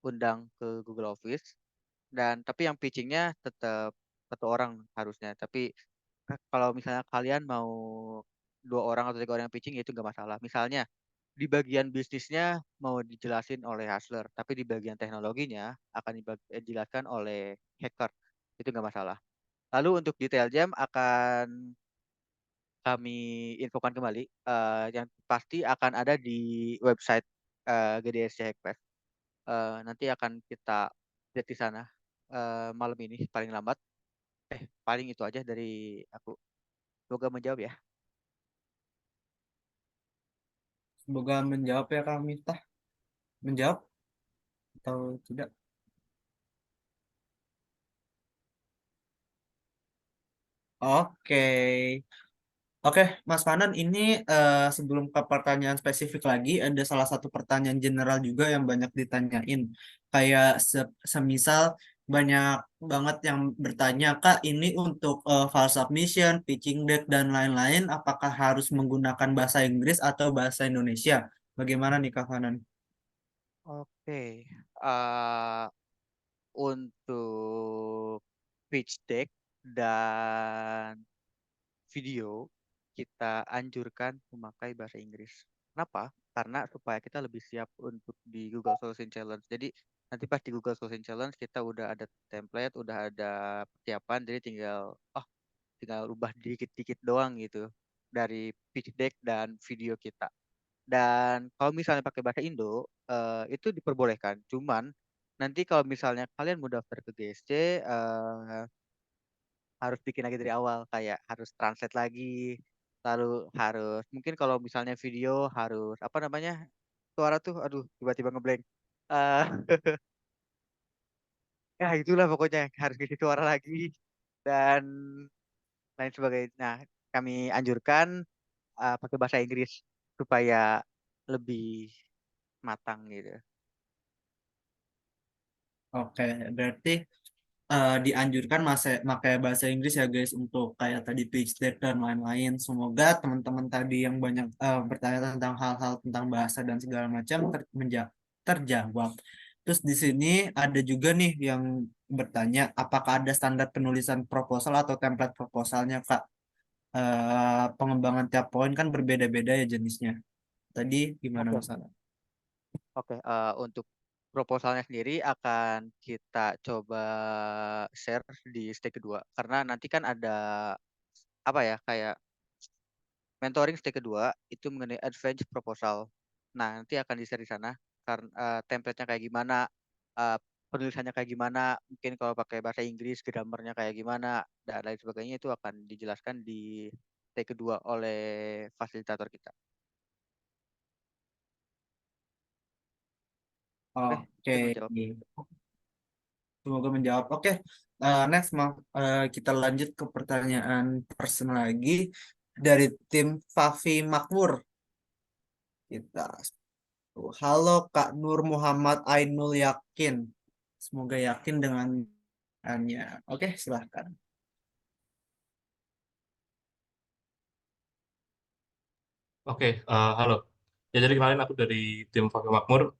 undang ke Google Office, dan tapi yang pitchingnya tetap satu orang harusnya. Tapi kalau misalnya kalian mau 2 orang atau 3 orang yang pitching, itu nggak masalah. Misalnya di bagian bisnisnya mau dijelasin oleh hustler, tapi di bagian teknologinya akan dijelaskan oleh hacker. Itu nggak masalah. Lalu untuk detail jam akan kami infokan kembali. Yang pasti akan ada di website GDSC Hackfest. Nanti akan kita lihat di sana malam ini paling lambat. Paling itu aja dari aku. Semoga menjawab ya. Semoga menjawab ya Kak Miftah. Menjawab atau tidak? Oke. Oke, Mas Fanan, ini sebelum ke pertanyaan spesifik lagi, ada salah satu pertanyaan general juga yang banyak ditanyain. Kayak semisal banyak banget yang bertanya, Kak, ini untuk file submission, pitching deck, dan lain-lain, apakah harus menggunakan bahasa Inggris atau bahasa Indonesia? Bagaimana nih, Kak Fanan? Oke. eh untuk pitch deck dan video kita anjurkan memakai bahasa Inggris. Kenapa? Karena supaya kita lebih siap untuk di Google Solution Challenge. Jadi nanti pas di Google Solution Challenge kita udah ada template, udah ada persiapan, jadi tinggal ubah dikit-dikit doang gitu dari pitch deck dan video kita. Dan kalau misalnya pakai bahasa Indo, itu diperbolehkan. Cuman nanti kalau misalnya kalian mau daftar ke GSC, harus bikin lagi dari awal, kayak harus translate lagi, lalu harus mungkin kalau misalnya video harus apa namanya, suara tuh, aduh tiba-tiba ngeblank. Eh Ya itulah pokoknya harus ngisi suara lagi dan lain sebagainya. Nah, kami anjurkan pakai bahasa Inggris supaya lebih matang gitu. Oke, berarti dianjurkan pakai bahasa Inggris ya guys untuk kayak tadi pitch deck dan lain-lain. Semoga teman-teman tadi yang banyak bertanya tentang hal-hal tentang bahasa dan segala macam terjawab. Terus di sini ada juga nih yang bertanya apakah ada standar penulisan proposal atau template proposalnya Kak? Pengembangan tiap poin kan berbeda-beda ya jenisnya. Tadi gimana Oke. Mas Alan? Oke, untuk proposalnya sendiri akan kita coba share di stage kedua, karena nanti kan ada apa ya, kayak mentoring stage kedua itu mengenai advance proposal. Nah, nanti akan di-share di sana karena template-nya kayak gimana, eh, penulisannya kayak gimana, mungkin kalau pakai bahasa Inggris grammarnya kayak gimana dan lain sebagainya, itu akan dijelaskan di stage kedua oleh fasilitator kita. Oke, Oke, itu menjawab. semoga menjawab. Oke, next kita lanjut ke pertanyaan person lagi dari tim Fafi Makmur. Kita, halo Kak Nur Muhammad Ainul Yakin. Semoga yakin dengan nya. Oke, silahkan. Oke, halo. Ya jadi kemarin aku dari tim Fakir Makmur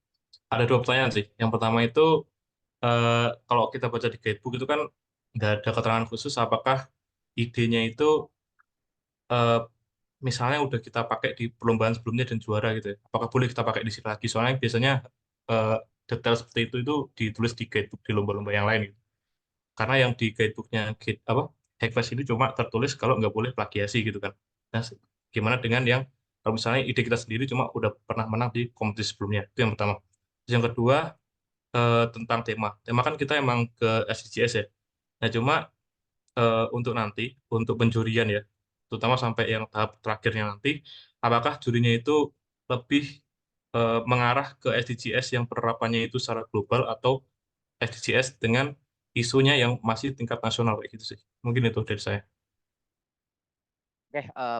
ada 2 pertanyaan sih. Yang pertama itu kalau kita baca di guidebook itu kan nggak ada keterangan khusus apakah idenya itu eh, misalnya udah kita pakai di perlombaan sebelumnya dan juara gitu ya. Apakah boleh kita pakai di sini lagi? Soalnya biasanya eh, detail seperti itu ditulis di guidebook di lomba-lomba yang lain gitu. Karena yang di guidebooknya apa Hackfest ini cuma tertulis kalau nggak boleh plagiasi gitu kan. Nah, gimana dengan yang kalau misalnya ide kita sendiri cuma udah pernah menang di kompetisi sebelumnya? Itu yang pertama. Terus yang kedua tentang tema. Tema kan kita emang ke SDGs ya. Nah, cuma untuk nanti, untuk penjurian ya, terutama sampai yang tahap terakhirnya nanti, apakah jurinya itu lebih mengarah ke SDGs yang penerapannya itu secara global atau SDGs dengan isunya yang masih tingkat nasional kayak gitu sih. Mungkin itu dari saya.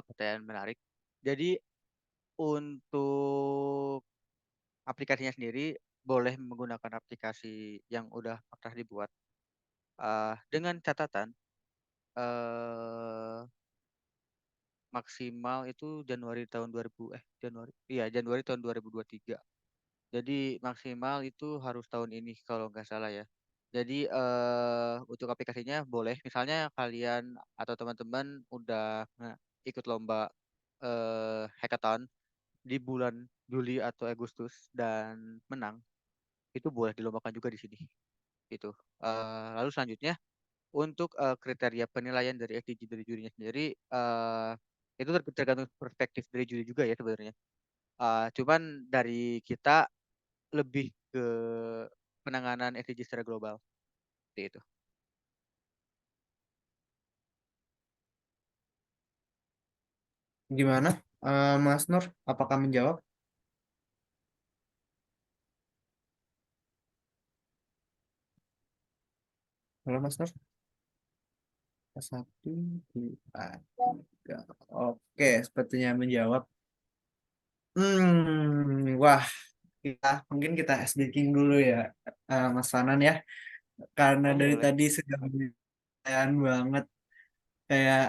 Pertanyaan menarik. Jadi untuk aplikasinya sendiri boleh menggunakan aplikasi yang udah pernah dibuat, dengan catatan, eh maksimal itu Januari tahun 2000 Januari tahun 2023. Jadi maksimal itu harus tahun ini kalau nggak salah ya. Jadi untuk aplikasinya boleh, misalnya kalian atau teman-teman udah ikut lomba hackathon di bulan Juli atau Agustus dan menang, itu boleh dilombakan juga di sini. Gitu. Lalu selanjutnya untuk kriteria penilaian dari FDG dari jurinya sendiri, itu tergantung perspektif dari juri juga ya sebenarnya. Cuman dari kita lebih ke penanganan SDG secara global, seperti itu. Gimana, Mas Nur? Apakah menjawab? Halo Mas Nur? Satu, dua, tiga. Oke, sepertinya menjawab. Wah, mungkin kita SDking dulu ya, Mas Fanan ya. Karena Oh, dari boleh. tadi sudah pertanyaan banget, kayak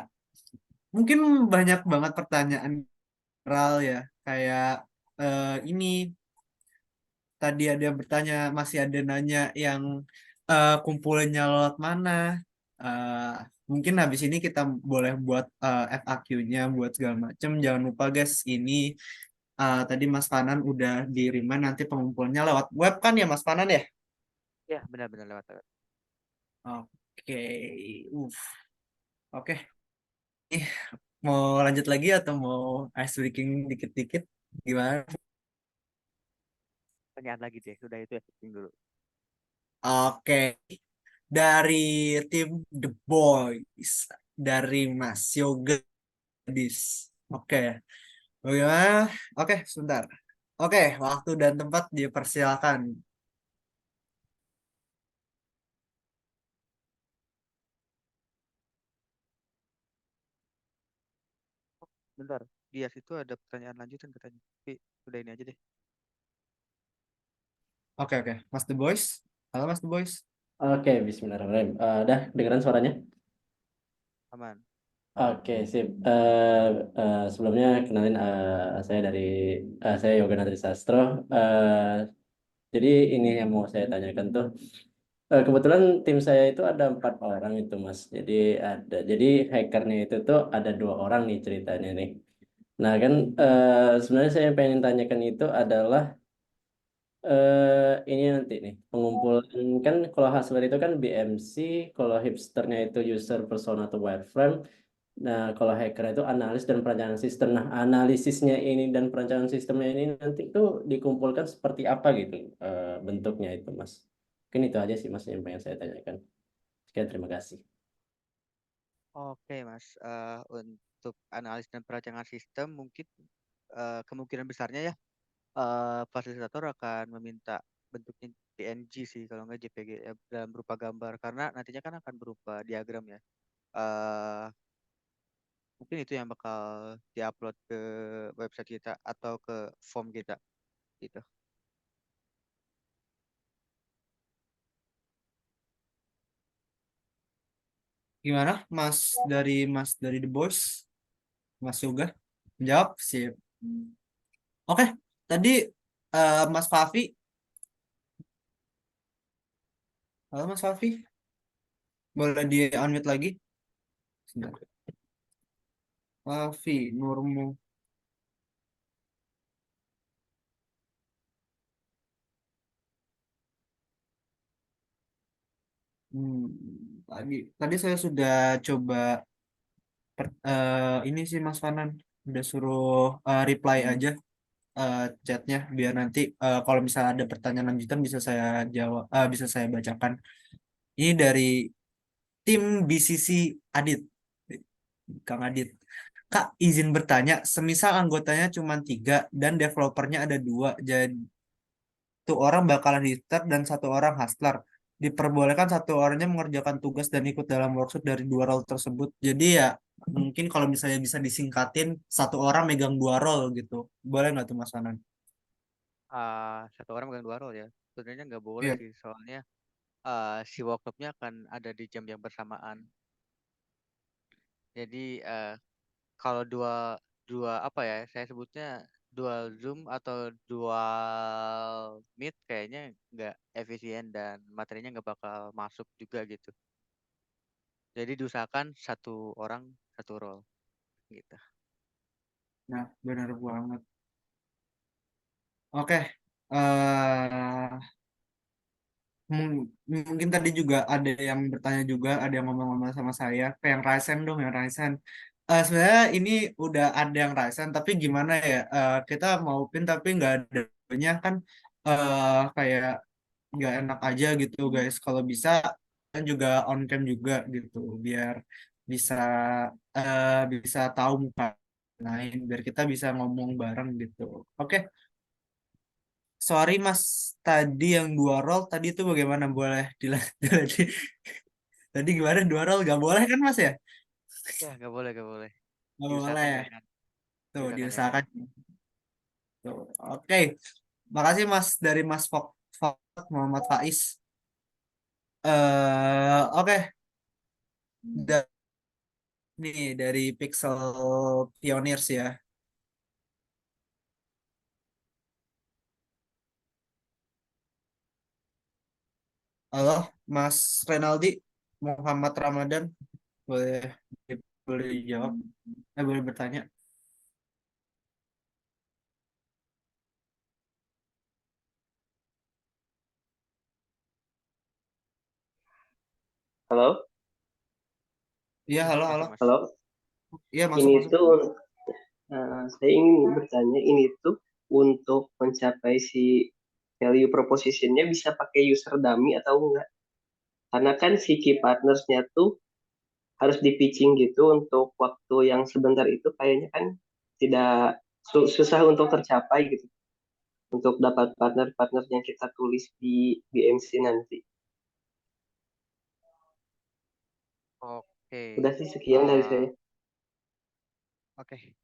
mungkin banyak banget pertanyaan viral ya, kayak ini tadi ada yang bertanya, masih ada nanya yang kumpulinnya lewat mana. Eh, Mungkin habis ini kita boleh buat FAQ-nya buat segala macam. Jangan lupa guys, ini tadi Mas Fanan udah di-remind nanti pengumpulannya lewat web kan ya Mas Fanan ya? Ya, benar-benar lewat. Oke, uh, oke. Ih, mau lanjut lagi atau mau ice breaking dikit-dikit? Gimana? Pertanyaan lagi deh, sudah itu ya dulu. Oke, dari tim The Boys, dari Mas Yoga Gadis. Oke, bagaimana? Oke, sebentar. Oke, waktu dan tempat dipersilakan. Bentar, di situ ada pertanyaan lanjutan katanya. Tapi udah ini aja deh, Oke, oke. Mas The Boys. Halo Mas The Boys. Oke, Bismillahirrahmanirrahim. Udah kedengeran suaranya? aman. Oke, sip. Sebelumnya kenalin saya Yoga Natri Sastro. Jadi ini yang mau saya tanyakan tuh. Kebetulan tim saya itu ada 4 orang itu, Mas. Jadi hackernya itu tuh ada 2 orang nih ceritanya nih. Nah kan sebenarnya saya pengen tanyakan itu adalah ini nanti nih pengumpulan kan kalau Hustler itu kan BMC, kalau hipsternya itu user persona atau wireframe. Nah, kalau hacker itu analis dan perencanaan sistem. Nah, analisisnya ini dan perencanaan sistemnya ini nanti itu dikumpulkan seperti apa gitu bentuknya itu, Mas. Mungkin itu aja sih, Mas, yang pengen saya tanyakan. Sekian, terima kasih. Oke, Mas. Untuk analis dan perancangan sistem mungkin kemungkinan besarnya ya fasilitator akan meminta bentuknya PNG sih kalau nggak JPG ya, dalam berupa gambar karena nantinya kan akan berupa diagram ya. eh Mungkin itu yang bakal diupload ke website kita atau ke form kita gitu. Gimana Mas dari The Boys? Mas Yoga? Menjawab? Sip. Oke, tadi Mas Fafi. Halo Mas Fafi. Boleh di-unmute lagi? Sebentar. Fafi, Nurmu. Hmm, tadi saya sudah coba ini sih Mas Fanan udah suruh reply aja chatnya biar nanti kalau misalnya ada pertanyaan lanjutan bisa saya jawab, bisa saya bacakan. Ini dari tim BCC Adit, Kang Adit. Kak, izin bertanya, semisal anggotanya cuma 3 dan developernya ada 2, jadi satu orang bakalan hitter dan satu orang hustler. Diperbolehkan satu orangnya mengerjakan tugas dan ikut dalam workshop dari 2 role tersebut. Jadi ya mungkin kalau misalnya bisa disingkatin, satu orang megang 2 role gitu. Boleh nggak tuh Mas Anan? Satu orang megang 2 role ya. Sebenarnya nggak boleh Iya. sih soalnya si workshopnya akan ada di jam yang bersamaan. Jadi kalau dua dua apa ya? Saya sebutnya dual Zoom atau dual Meet kayaknya nggak efisien dan materinya nggak bakal masuk juga gitu. Jadi diusahakan satu orang satu role gitu. Nah, benar banget. Oke. eh mungkin tadi juga ada yang bertanya juga, ada yang ngomong-ngomong sama saya, kayak yang Ryzen dong, yang Ryzen. Sebenarnya ini udah ada yang Ryzen, tapi gimana ya? Kita mau pin tapi nggak adanya kan kayak nggak enak aja gitu guys. Kalau bisa kan juga on cam juga gitu, biar bisa bisa tahu muka lain, biar kita bisa ngomong bareng gitu. Oke. Sorry Mas, tadi yang dua roll tadi itu bagaimana? Boleh dilanjut? Tadi gimana dua roll? Gak boleh kan Mas ya? Ya, nggak boleh, nggak boleh. Gak Diusahakan boleh. jangan. Tuh, Diusahakan jangan. diusahakan. Tuh. Oke. Makasih Mas dari Mas Fok Muhammad Faiz. Oke. Nih dari Pixel Pioneers ya. Halo, Mas Renaldi Muhammad Ramadan. Boleh boleh dijawab? Boleh bertanya? Halo, Iya, halo, halo. Masuk, Mas. halo. Iya, masuk, Ini masuk. tuh saya ingin bertanya, ini tuh untuk mencapai si value propositionnya bisa pakai user dummy atau enggak? Karena kan si key partnersnya tuh harus di pitching gitu untuk waktu yang sebentar itu kayaknya kan tidak susah untuk tercapai gitu. Untuk dapat partner-partner yang kita tulis di BMC nanti. Oke. Udah sih sekian dari saya. Oke.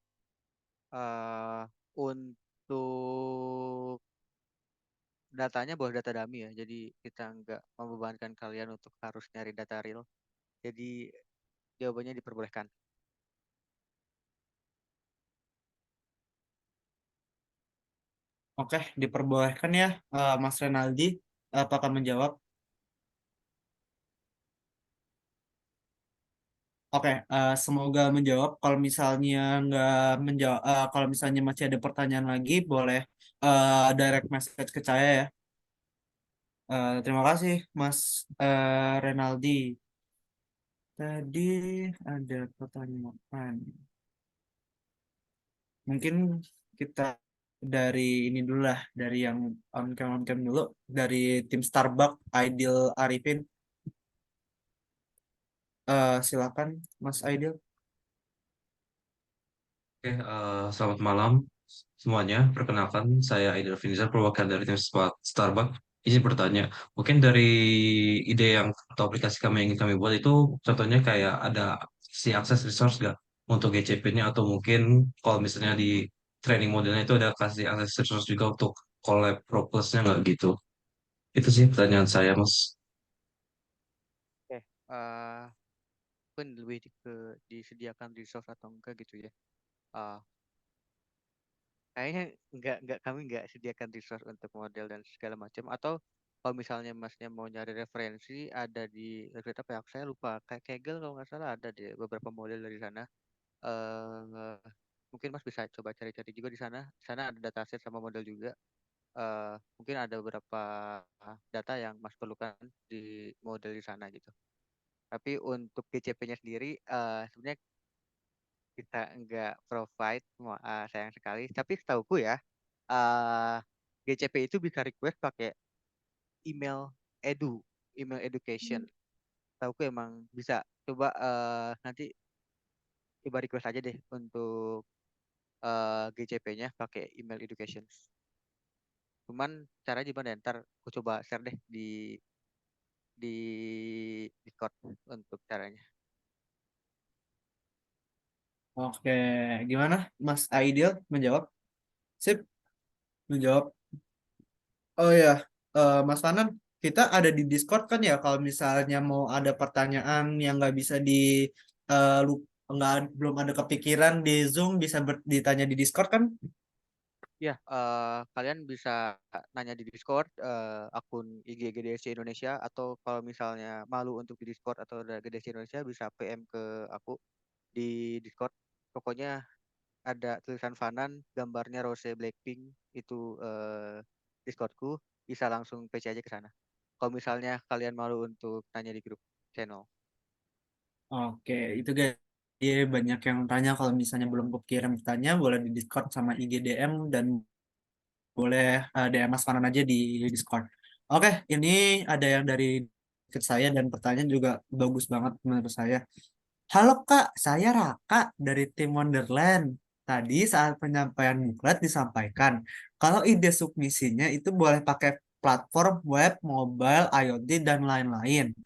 Untuk datanya bawah data dummy ya. Jadi kita nggak membebankan kalian untuk harus nyari data real. Jadi jawabannya diperbolehkan. Oke, diperbolehkan ya, Mas Renaldi. Apakah menjawab? Oke, semoga menjawab. Kalau misalnya nggak menjawab, kalau misalnya masih ada pertanyaan lagi, boleh direct message ke saya ya. Terima kasih, Mas Renaldi. Tadi ada pertanyaan. Mungkin kita dari ini dulu lah, dari yang on cam dulu, dari tim Starbucks, Aidil Arifin. Silakan, Mas Aidil. Oke, selamat malam semuanya. Perkenalkan, saya Aidil Finizar, perwakilan dari tim Starbucks. Izin bertanya, mungkin dari ide yang atau aplikasi kami yang ingin kami buat itu, contohnya kayak ada si akses resource nggak untuk GCP-nya, atau mungkin kalau misalnya di training modelnya itu ada kasih akses resource juga untuk collab proposalnya nggak gitu. Itu sih pertanyaan saya, Mas. Oke. Mungkin lebih disediakan resource atau enggak gitu ya. Uh, Kayaknya kami nggak sediakan resource untuk model dan segala macam. Atau kalau misalnya masnya mau nyari referensi ada di website apa ya? Saya lupa. Kayak Kaggle kalau nggak salah ada di beberapa model dari sana. eh Mungkin Mas bisa coba cari-cari juga di sana. Di sana ada dataset sama model juga. Mungkin ada beberapa data yang Mas perlukan di model di sana gitu. Tapi untuk GCP-nya sendiri sebenarnya kita nggak provide, sayang sekali. Tapi setauku ya, eh GCP itu bisa request pakai email edu, email education. Tahuku emang bisa. Coba nanti coba request aja deh untuk GCP-nya pakai email education. Cuman cara gimana ya? Ntar aku coba share deh di Discord untuk caranya. Oke, gimana, Mas Aidil menjawab? Sip, menjawab. Oh ya, Mas Fanan, kita ada di Discord kan ya. Kalau misalnya mau ada pertanyaan yang nggak bisa nggak belum ada kepikiran di Zoom bisa ditanya di Discord kan? Ya, kalian bisa nanya di Discord, akun IG GDC Indonesia, atau kalau misalnya malu untuk di Discord atau ada GDC Indonesia bisa PM ke aku di Discord. Pokoknya ada tulisan Fanan, gambarnya Rose Blackpink, itu Discordku, bisa langsung PC aja ke sana. Kalau misalnya kalian malu untuk tanya di grup channel. Oke, itu guys. Dia banyak yang tanya kalau misalnya belum kepikiran bertanya boleh di Discord sama IGDM dan boleh DM Mas Fanan aja di Discord. Oke, ini ada yang dari ke saya dan pertanyaan juga bagus banget menurut saya. Halo Kak, saya Raka dari tim Wonderland. Tadi saat penyampaian buklet disampaikan, kalau ide submisinya itu boleh pakai platform web, mobile, IoT, dan lain-lain.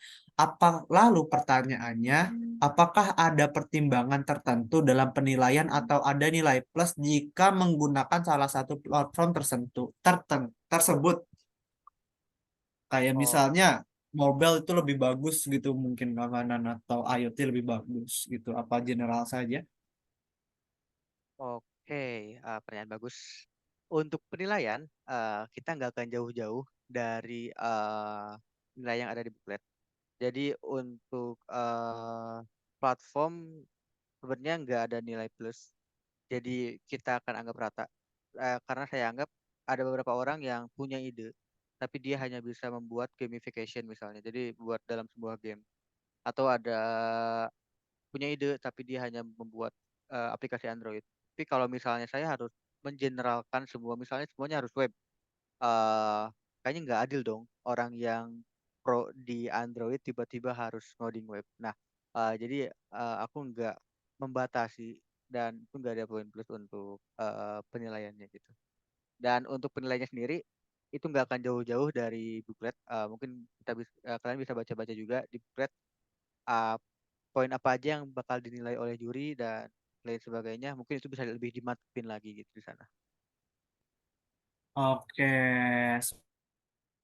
Lalu pertanyaannya, apakah ada pertimbangan tertentu dalam penilaian atau ada nilai plus jika menggunakan salah satu platform tersebut? Kayak Oh, misalnya mobile itu lebih bagus gitu mungkin keamanan atau IoT lebih bagus gitu. Apa general saja? oke, pertanyaan bagus. Untuk penilaian, kita nggak akan jauh-jauh dari nilai yang ada di buklet. Jadi untuk platform sebenarnya nggak ada nilai plus. Jadi kita akan anggap rata. Karena saya anggap ada beberapa orang yang punya ide, tapi dia hanya bisa membuat gamification misalnya. Jadi buat dalam sebuah game. Atau ada punya ide, tapi dia hanya membuat aplikasi Android. Tapi kalau misalnya saya harus mengeneralkan semua, misalnya semuanya harus web, eh kayaknya nggak adil dong orang yang pro di Android tiba-tiba harus ngoding web. Nah, jadi aku nggak membatasi dan itu nggak ada poin plus untuk penilaiannya gitu. Dan untuk penilaiannya sendiri itu nggak akan jauh-jauh dari buklet. Mungkin kalian bisa baca-baca juga di buklet uh, poin apa aja yang bakal dinilai oleh juri dan lain sebagainya. Mungkin itu bisa lebih dimantepin lagi gitu di sana. Oke,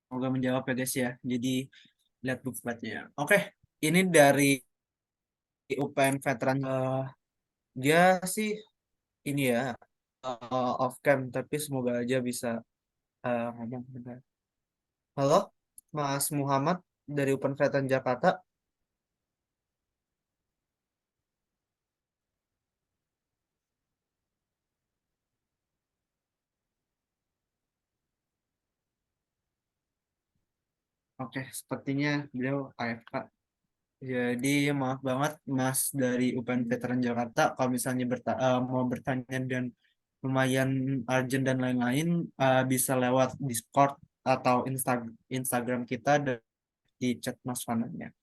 semoga menjawab ya guys ya. Jadi lihat bookletnya. Oke, ini dari UPN Veteran. Dia sih ini ya off cam, tapi semoga aja bisa ngomong benar. Halo, Mas Muhammad dari UPN Veteran Jakarta. Oke, sepertinya beliau AFK. Jadi maaf banget Mas dari UPN Veteran Jakarta kalau misalnya mau bertanya dan lumayan urgent dan lain-lain bisa lewat Discord atau Instagram kita dan di chat Mas Fananya.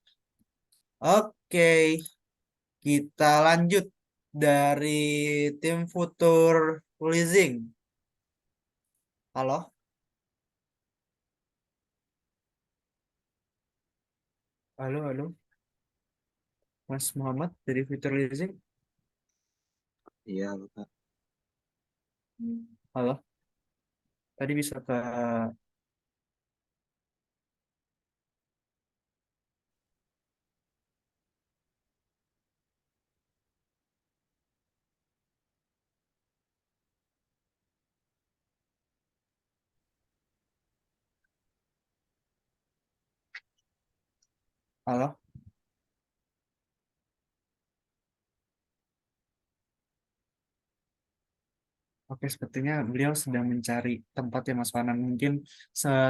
Oke, kita lanjut dari tim Future Leasing. Halo, halo, halo, Mas Muhammad dari Future Leasing. Iya, Kak. Halo, tadi bisa ke halo. Oke, sepertinya beliau sedang mencari tempat ya Mas Fanan. Mungkin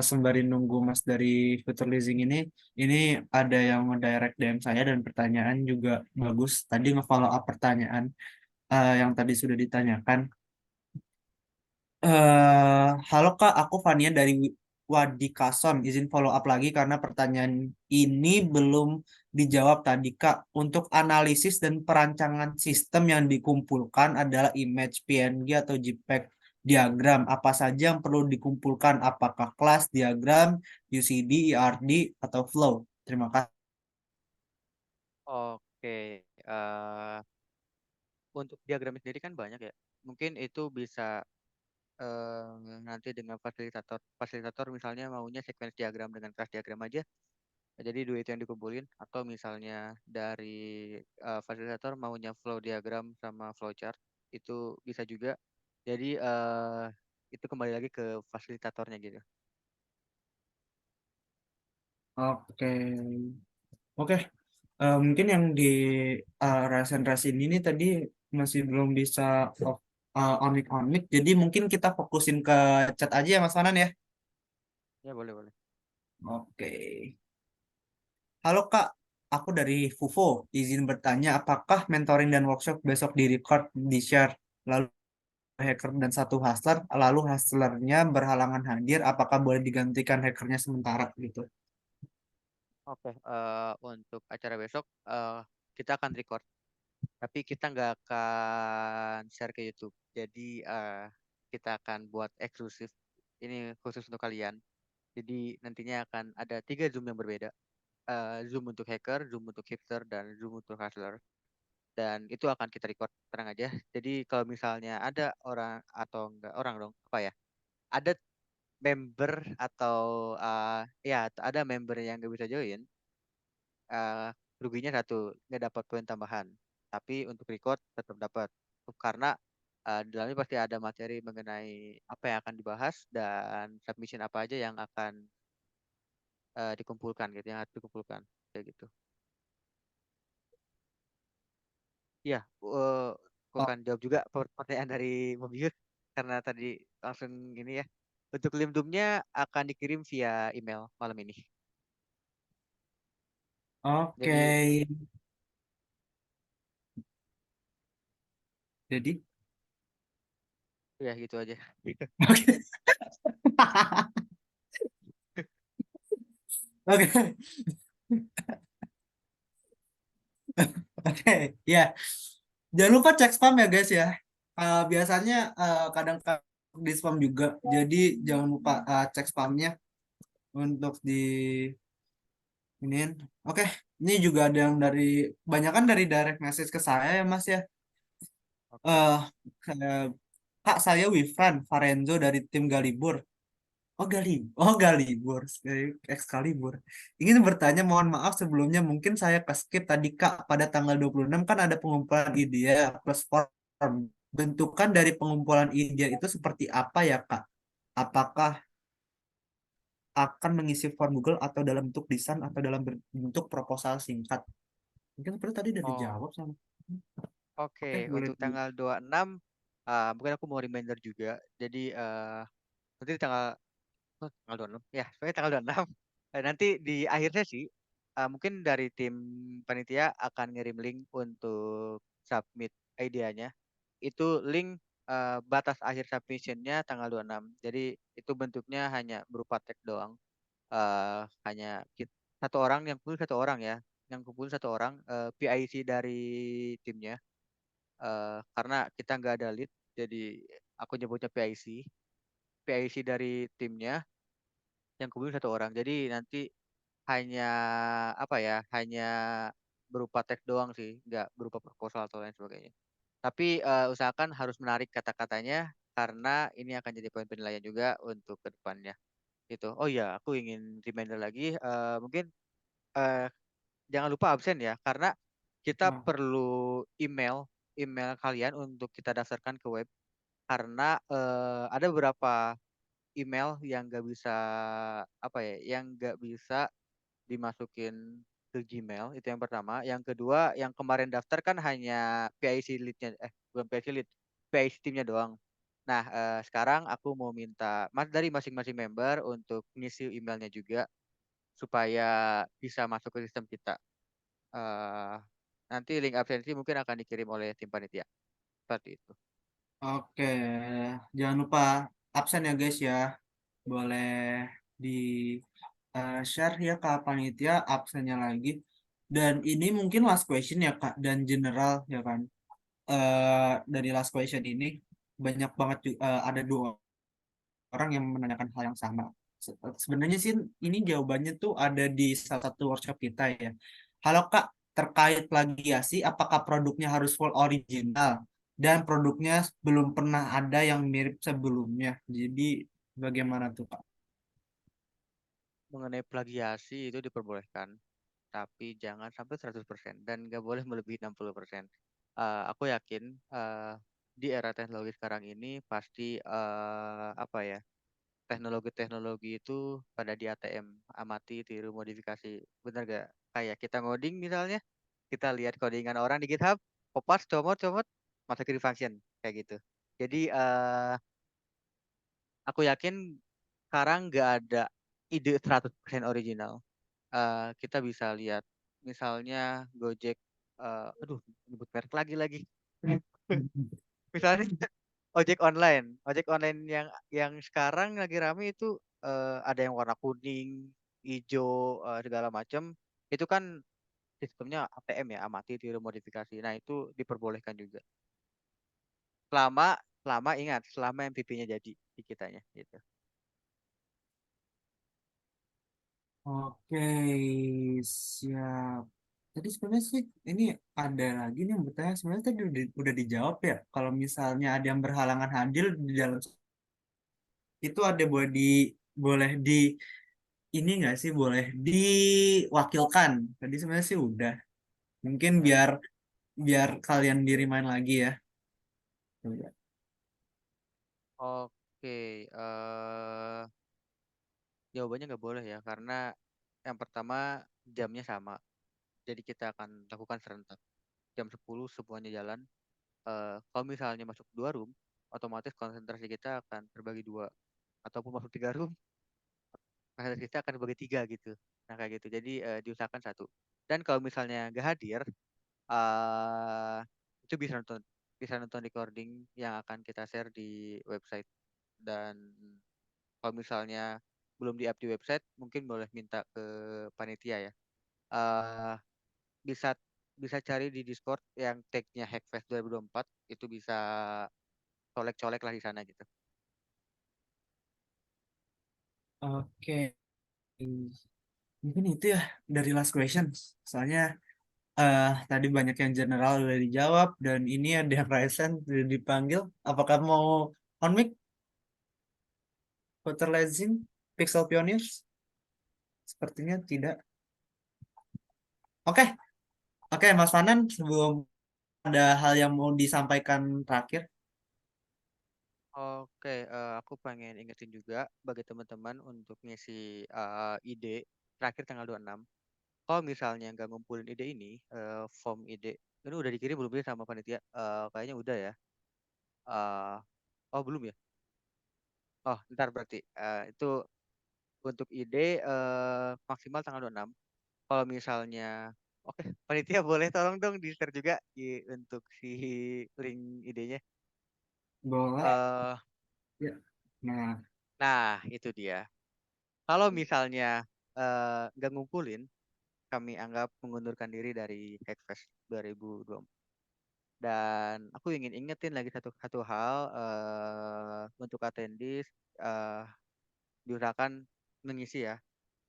sembari nunggu Mas dari Future Leasing ini ada yang direct DM saya dan pertanyaan juga bagus. Tadi nge-follow up pertanyaan yang tadi sudah ditanyakan. Halo Kak, aku Fania dari Wadi Kason. Izin follow up lagi karena pertanyaan ini belum dijawab tadi Kak. Untuk analisis dan perancangan sistem yang dikumpulkan adalah image PNG atau JPEG diagram. Apa saja yang perlu dikumpulkan? Apakah kelas, diagram, UCD, ERD, atau flow? Terima kasih. Oke, untuk diagram sendiri kan banyak ya. Mungkin itu bisa nanti dengan fasilitator, fasilitator misalnya maunya sequence diagram dengan kelas diagram aja, Jadi dua itu yang dikumpulin, atau misalnya dari fasilitator maunya flow diagram sama flowchart, itu bisa juga. Jadi itu kembali lagi ke fasilitatornya gitu. Oke. Oke. Mungkin yang di rasen-rasen ini tadi masih belum bisa on-mic. Jadi mungkin kita fokusin ke chat aja ya Mas Fanan ya. Ya boleh boleh. Oke. Halo Kak, aku dari Fufo. Izin bertanya, apakah mentoring dan workshop besok di-record, di-share, lalu hacker dan satu hustler, lalu hustlernya berhalangan hadir, apakah boleh digantikan hackernya sementara gitu? Oke, untuk acara besok kita akan record, tapi kita nggak akan share ke YouTube. Jadi kita akan buat eksklusif. Ini khusus untuk kalian. Jadi nantinya akan ada 3 Zoom yang berbeda. Zoom untuk hacker, Zoom untuk hipster, dan Zoom untuk hustler. Dan itu akan kita record, tenang aja. Jadi kalau misalnya ada orang atau enggak orang dong, apa ya? Ada member atau ya ada member yang nggak bisa join, eh, ruginya satu, nggak dapat poin tambahan. Tapi untuk record tetap dapat. Karena di dalamnya pasti ada materi mengenai apa yang akan dibahas dan submission apa aja yang akan dikumpulkan gitu, yang harus dikumpulkan kayak gitu. Iya, aku Oh, akan jawab juga pertanyaan dari Bang Yus karena tadi langsung ini ya. Untuk link Doom-nya akan dikirim via email malam ini. oke. Jadi Jadi, ya gitu aja. oke. Oke. Oke, ya. Jangan lupa cek spam ya guys ya. Biasanya kadang-kadang di spam juga. Jadi jangan lupa cek spamnya untuk di iniin. Oke, ini juga ada yang dari banyak kan dari direct message ke saya ya Mas ya. Oke. Eh eh, Kak, saya Wifran Farenzo dari tim Galibur. Galibur, Excalibur. Ingin bertanya, mohon maaf sebelumnya mungkin saya ke skip tadi Kak, pada tanggal 26 kan ada pengumpulan ide ya, plus form. Bentukan dari pengumpulan ide itu seperti apa ya Kak? Apakah akan mengisi form Google atau dalam bentuk desain atau dalam bentuk proposal singkat? Mungkin seperti tadi udah Oh, dijawab sama. oke. Oke, boleh Untuk di. tanggal 26 mungkin aku mau reminder juga. Jadi nanti di tanggal 26. Ya, soalnya tanggal 26. Nanti di akhir sesi mungkin dari tim panitia akan ngirim link untuk submit idenya. Itu link batas akhir submissionnya tanggal 26. Jadi itu bentuknya hanya berupa tag doang. Hanya satu orang yang kumpul satu orang ya, yang kumpul satu orang PIC dari timnya. Karena kita nggak ada lead, jadi aku nyebutnya PIC. PIC dari timnya yang kumpul satu orang. Jadi nanti hanya apa ya, hanya berupa teks doang sih, nggak berupa proposal atau lain sebagainya. Tapi usahakan harus menarik kata-katanya karena ini akan jadi poin penilaian juga untuk kedepannya. Gitu. Oh iya, aku ingin reminder lagi, mungkin eh, jangan lupa absen ya, karena kita Nah, perlu email kalian untuk kita daftarkan ke web, karena ada beberapa email yang nggak bisa apa ya, yang nggak bisa dimasukin ke Gmail. Itu yang pertama. Yang kedua, yang kemarin daftar kan hanya PIC lead-nya, bukan PIC lead, PIC timnya doang. Nah, sekarang aku mau minta dari masing-masing member untuk ngisi emailnya juga supaya bisa masuk ke sistem kita. eh Nanti link absensi mungkin akan dikirim oleh tim panitia. Seperti itu. oke, jangan lupa absen ya guys ya. Boleh di share ya ke panitia absennya lagi. Dan ini mungkin last question ya Kak, dan general ya kan. Dari last question ini banyak banget ada dua orang yang menanyakan hal yang sama. Sebenarnya sih ini jawabannya tuh ada di salah satu workshop kita ya. Halo Kak, terkait plagiasi, apakah produknya harus full original dan produknya belum pernah ada yang mirip sebelumnya? Jadi bagaimana tuh Kak? mengenai plagiasi itu diperbolehkan, tapi jangan sampai 100% dan nggak boleh melebihi 60%. Aku yakin di era teknologi sekarang ini pasti apa ya, teknologi-teknologi itu pada di ATM, amati, tiru, modifikasi. Bener gak? Kayak kita ngoding misalnya, kita lihat codingan orang di GitHub, kopas, comot-comot, masukin di function, kayak gitu. Jadi aku yakin sekarang nggak ada ide 100% original. Kita bisa lihat misalnya Gojek, aduh, nyebut merek lagi. Misalnya ojek online yang sekarang lagi rame itu ada yang warna kuning, hijau, segala macam. Itu kan sistemnya ATM ya, amati tiru modifikasi. Nah, itu diperbolehkan juga. Selama selama ingat, selama MPP-nya jadi di kitanya gitu. Oke, siap. Tadi sebenarnya sih ini ada lagi nih yang bertanya, sebenarnya tadi udah dijawab ya. Kalau misalnya ada yang berhalangan hadir di dalam itu ada boleh di ini nggak sih, boleh diwakilkan. Tadi sebenarnya sih udah. Mungkin biar biar kalian di-remind lagi ya. Oke, jawabannya nggak boleh ya, karena yang pertama jamnya sama. Jadi kita akan lakukan serentak. Jam 10 semuanya jalan. Kalau misalnya masuk 2 room, otomatis konsentrasi kita akan terbagi 2. Ataupun masuk 3 room, konsentrasi kita akan terbagi 3 gitu. Nah kayak gitu. Jadi diusahakan satu. Dan kalau misalnya nggak hadir, eh itu bisa nonton recording yang akan kita share di website. Dan kalau misalnya belum di-up di website, mungkin boleh minta ke panitia ya. eh bisa bisa cari di Discord yang tag-nya Hackfest 2024, itu bisa colek-colek lah di sana gitu. Oke, mungkin itu ya dari last question. Soalnya tadi banyak yang general udah dijawab dan ini ada yang present udah dipanggil. Apakah mau on mic, fertilizing, Pixel Pioneers? Sepertinya tidak. Oke, oke, Mas Fanan, sebelum ada hal yang mau disampaikan terakhir. Oke, aku pengen ingetin juga bagi teman-teman untuk ngisi ide terakhir tanggal 26. Kalau misalnya nggak ngumpulin ide ini, form ide ini udah dikirim belum sih sama panitia? Kayaknya udah ya. Eh, oh belum ya? Oh, ntar berarti itu untuk ide maksimal tanggal 26. Kalau misalnya, oke, panitia boleh tolong dong di-share juga untuk si link idenya. Boleh. eh Ya. Nah, nah, itu dia. Kalau misalnya nggak ngumpulin, kami anggap mengundurkan diri dari Hackfest 2024. Dan aku ingin ingetin lagi satu satu hal untuk attendees, diusahakan mengisi ya.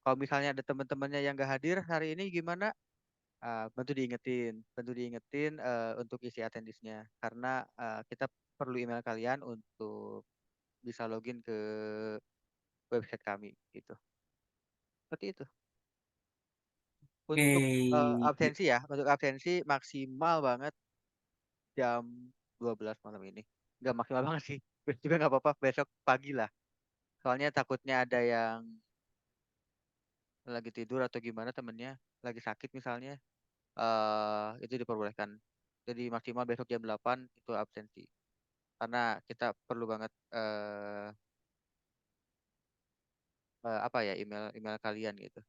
Kalau misalnya ada teman-temannya yang nggak hadir hari ini gimana? Bantu diingetin untuk isi attendees-nya karena kita perlu email kalian untuk bisa login ke website kami gitu. Seperti itu. Untuk oke. absensi ya, untuk absensi maksimal banget jam 12 malam ini. Nggak maksimal banget sih. Besok juga nggak apa-apa, besok pagi lah. Soalnya takutnya ada yang lagi tidur atau gimana temennya, lagi sakit misalnya, itu diperbolehkan. Jadi maksimal besok jam 8 itu absensi. Karena kita perlu banget apa ya, email email kalian gitu.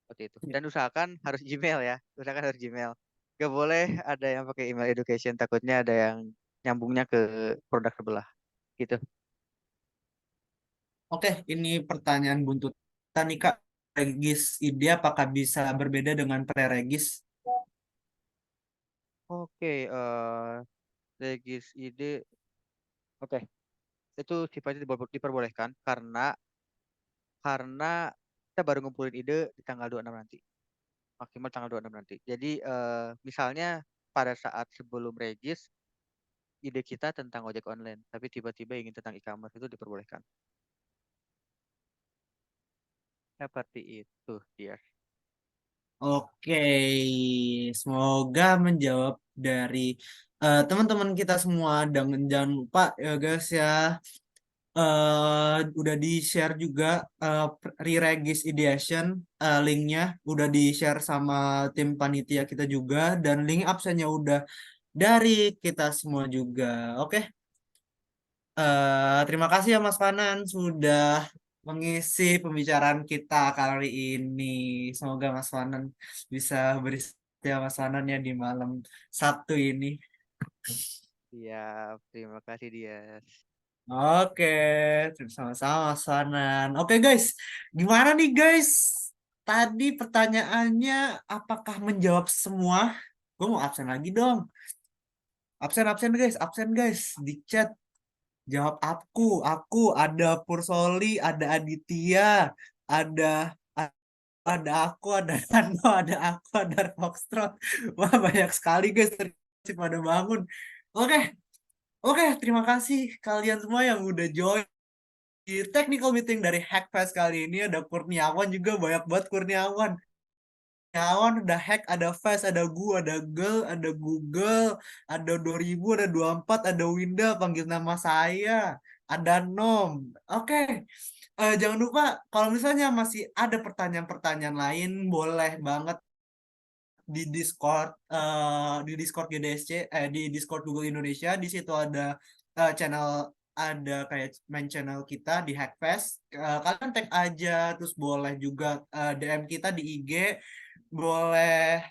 Seperti itu. Dan usahakan harus Gmail ya. Usahakan harus Gmail. Gak boleh ada yang pakai email education, takutnya ada yang nyambungnya ke produk sebelah gitu. Oke, ini pertanyaan buntut. Nih Kak, regis ide apakah bisa berbeda dengan preregis? Oke, Regis ide, oke, itu sifatnya diperbolehkan karena kita baru ngumpulin ide di tanggal 26 nanti, maksimal tanggal 26 nanti. Jadi misalnya pada saat sebelum Regis, ide kita tentang ojek online, tapi tiba-tiba ingin tentang e-commerce, itu diperbolehkan. Seperti itu dia. Oke, semoga menjawab dari teman-teman kita semua. Dan jangan lupa ya guys ya, udah di-share juga re-regis ideation, linknya udah di-share sama tim panitia kita juga, dan link absennya udah dari kita semua juga. Oke, terima kasih ya Mas Fanan sudah mengisi pembicaraan kita kali ini. Semoga Mas Fanan bisa bersetia Mas Fanan ya di malam Sabtu ini. Siap, terima kasih dia. Oke, sama-sama Mas Fanan. Oke guys, gimana nih guys? Tadi pertanyaannya apakah menjawab semua? Gue mau absen lagi dong. Absen guys di chat. Jawab aku ada Pursoli, ada Aditya, ada ada aku, ada Rano, ada aku, ada Foxtrot. Wah, banyak sekali guys, terima kasih pada bangun. Oke, oke, terima kasih kalian semua yang udah join di technical meeting dari Hackfest kali ini. Ada Kurniawan juga, banyak banget Kurniawan. Kurniawan, ada Hack, ada Fest, ada Gu, ada Girl, ada Google, ada 2000, ada 24, ada Winda, panggil nama saya, ada Nom. Oke, jangan lupa kalau misalnya masih ada pertanyaan-pertanyaan lain, boleh banget di Discord GDSC, di Discord Google Indonesia. Di situ ada channel, ada kayak main channel kita di Hackfest. Kalian tag aja, terus boleh juga DM kita di IG, boleh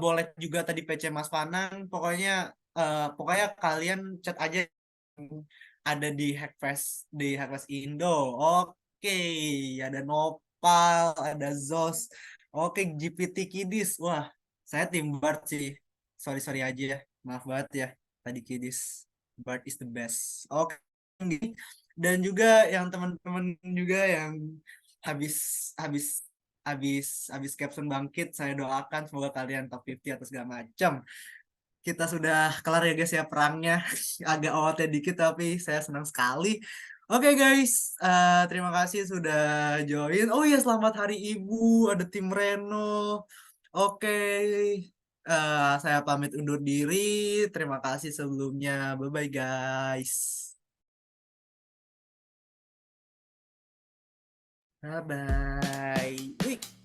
boleh juga tadi PC Mas Fanang. Pokoknya kalian chat aja, ada di Hackfest Indo. Oke, ada Nopal, ada Zos. Oke, GPT Kidis. Wah, saya tim Bart sih. Sorry aja ya. Maaf banget ya tadi Kidis. Bart is the best. Oke. Dan juga yang teman-teman juga yang habis habis habis caption bangkit, saya doakan semoga kalian top 50 atau segala macam. Kita sudah kelar ya guys ya perangnya. Agak OOT dikit tapi saya senang sekali. Oke guys, terima kasih sudah join. Oh iya, selamat Hari Ibu, ada tim Reno. Oke, saya pamit undur diri. Terima kasih sebelumnya. Bye-bye guys. Bye-bye. Wih.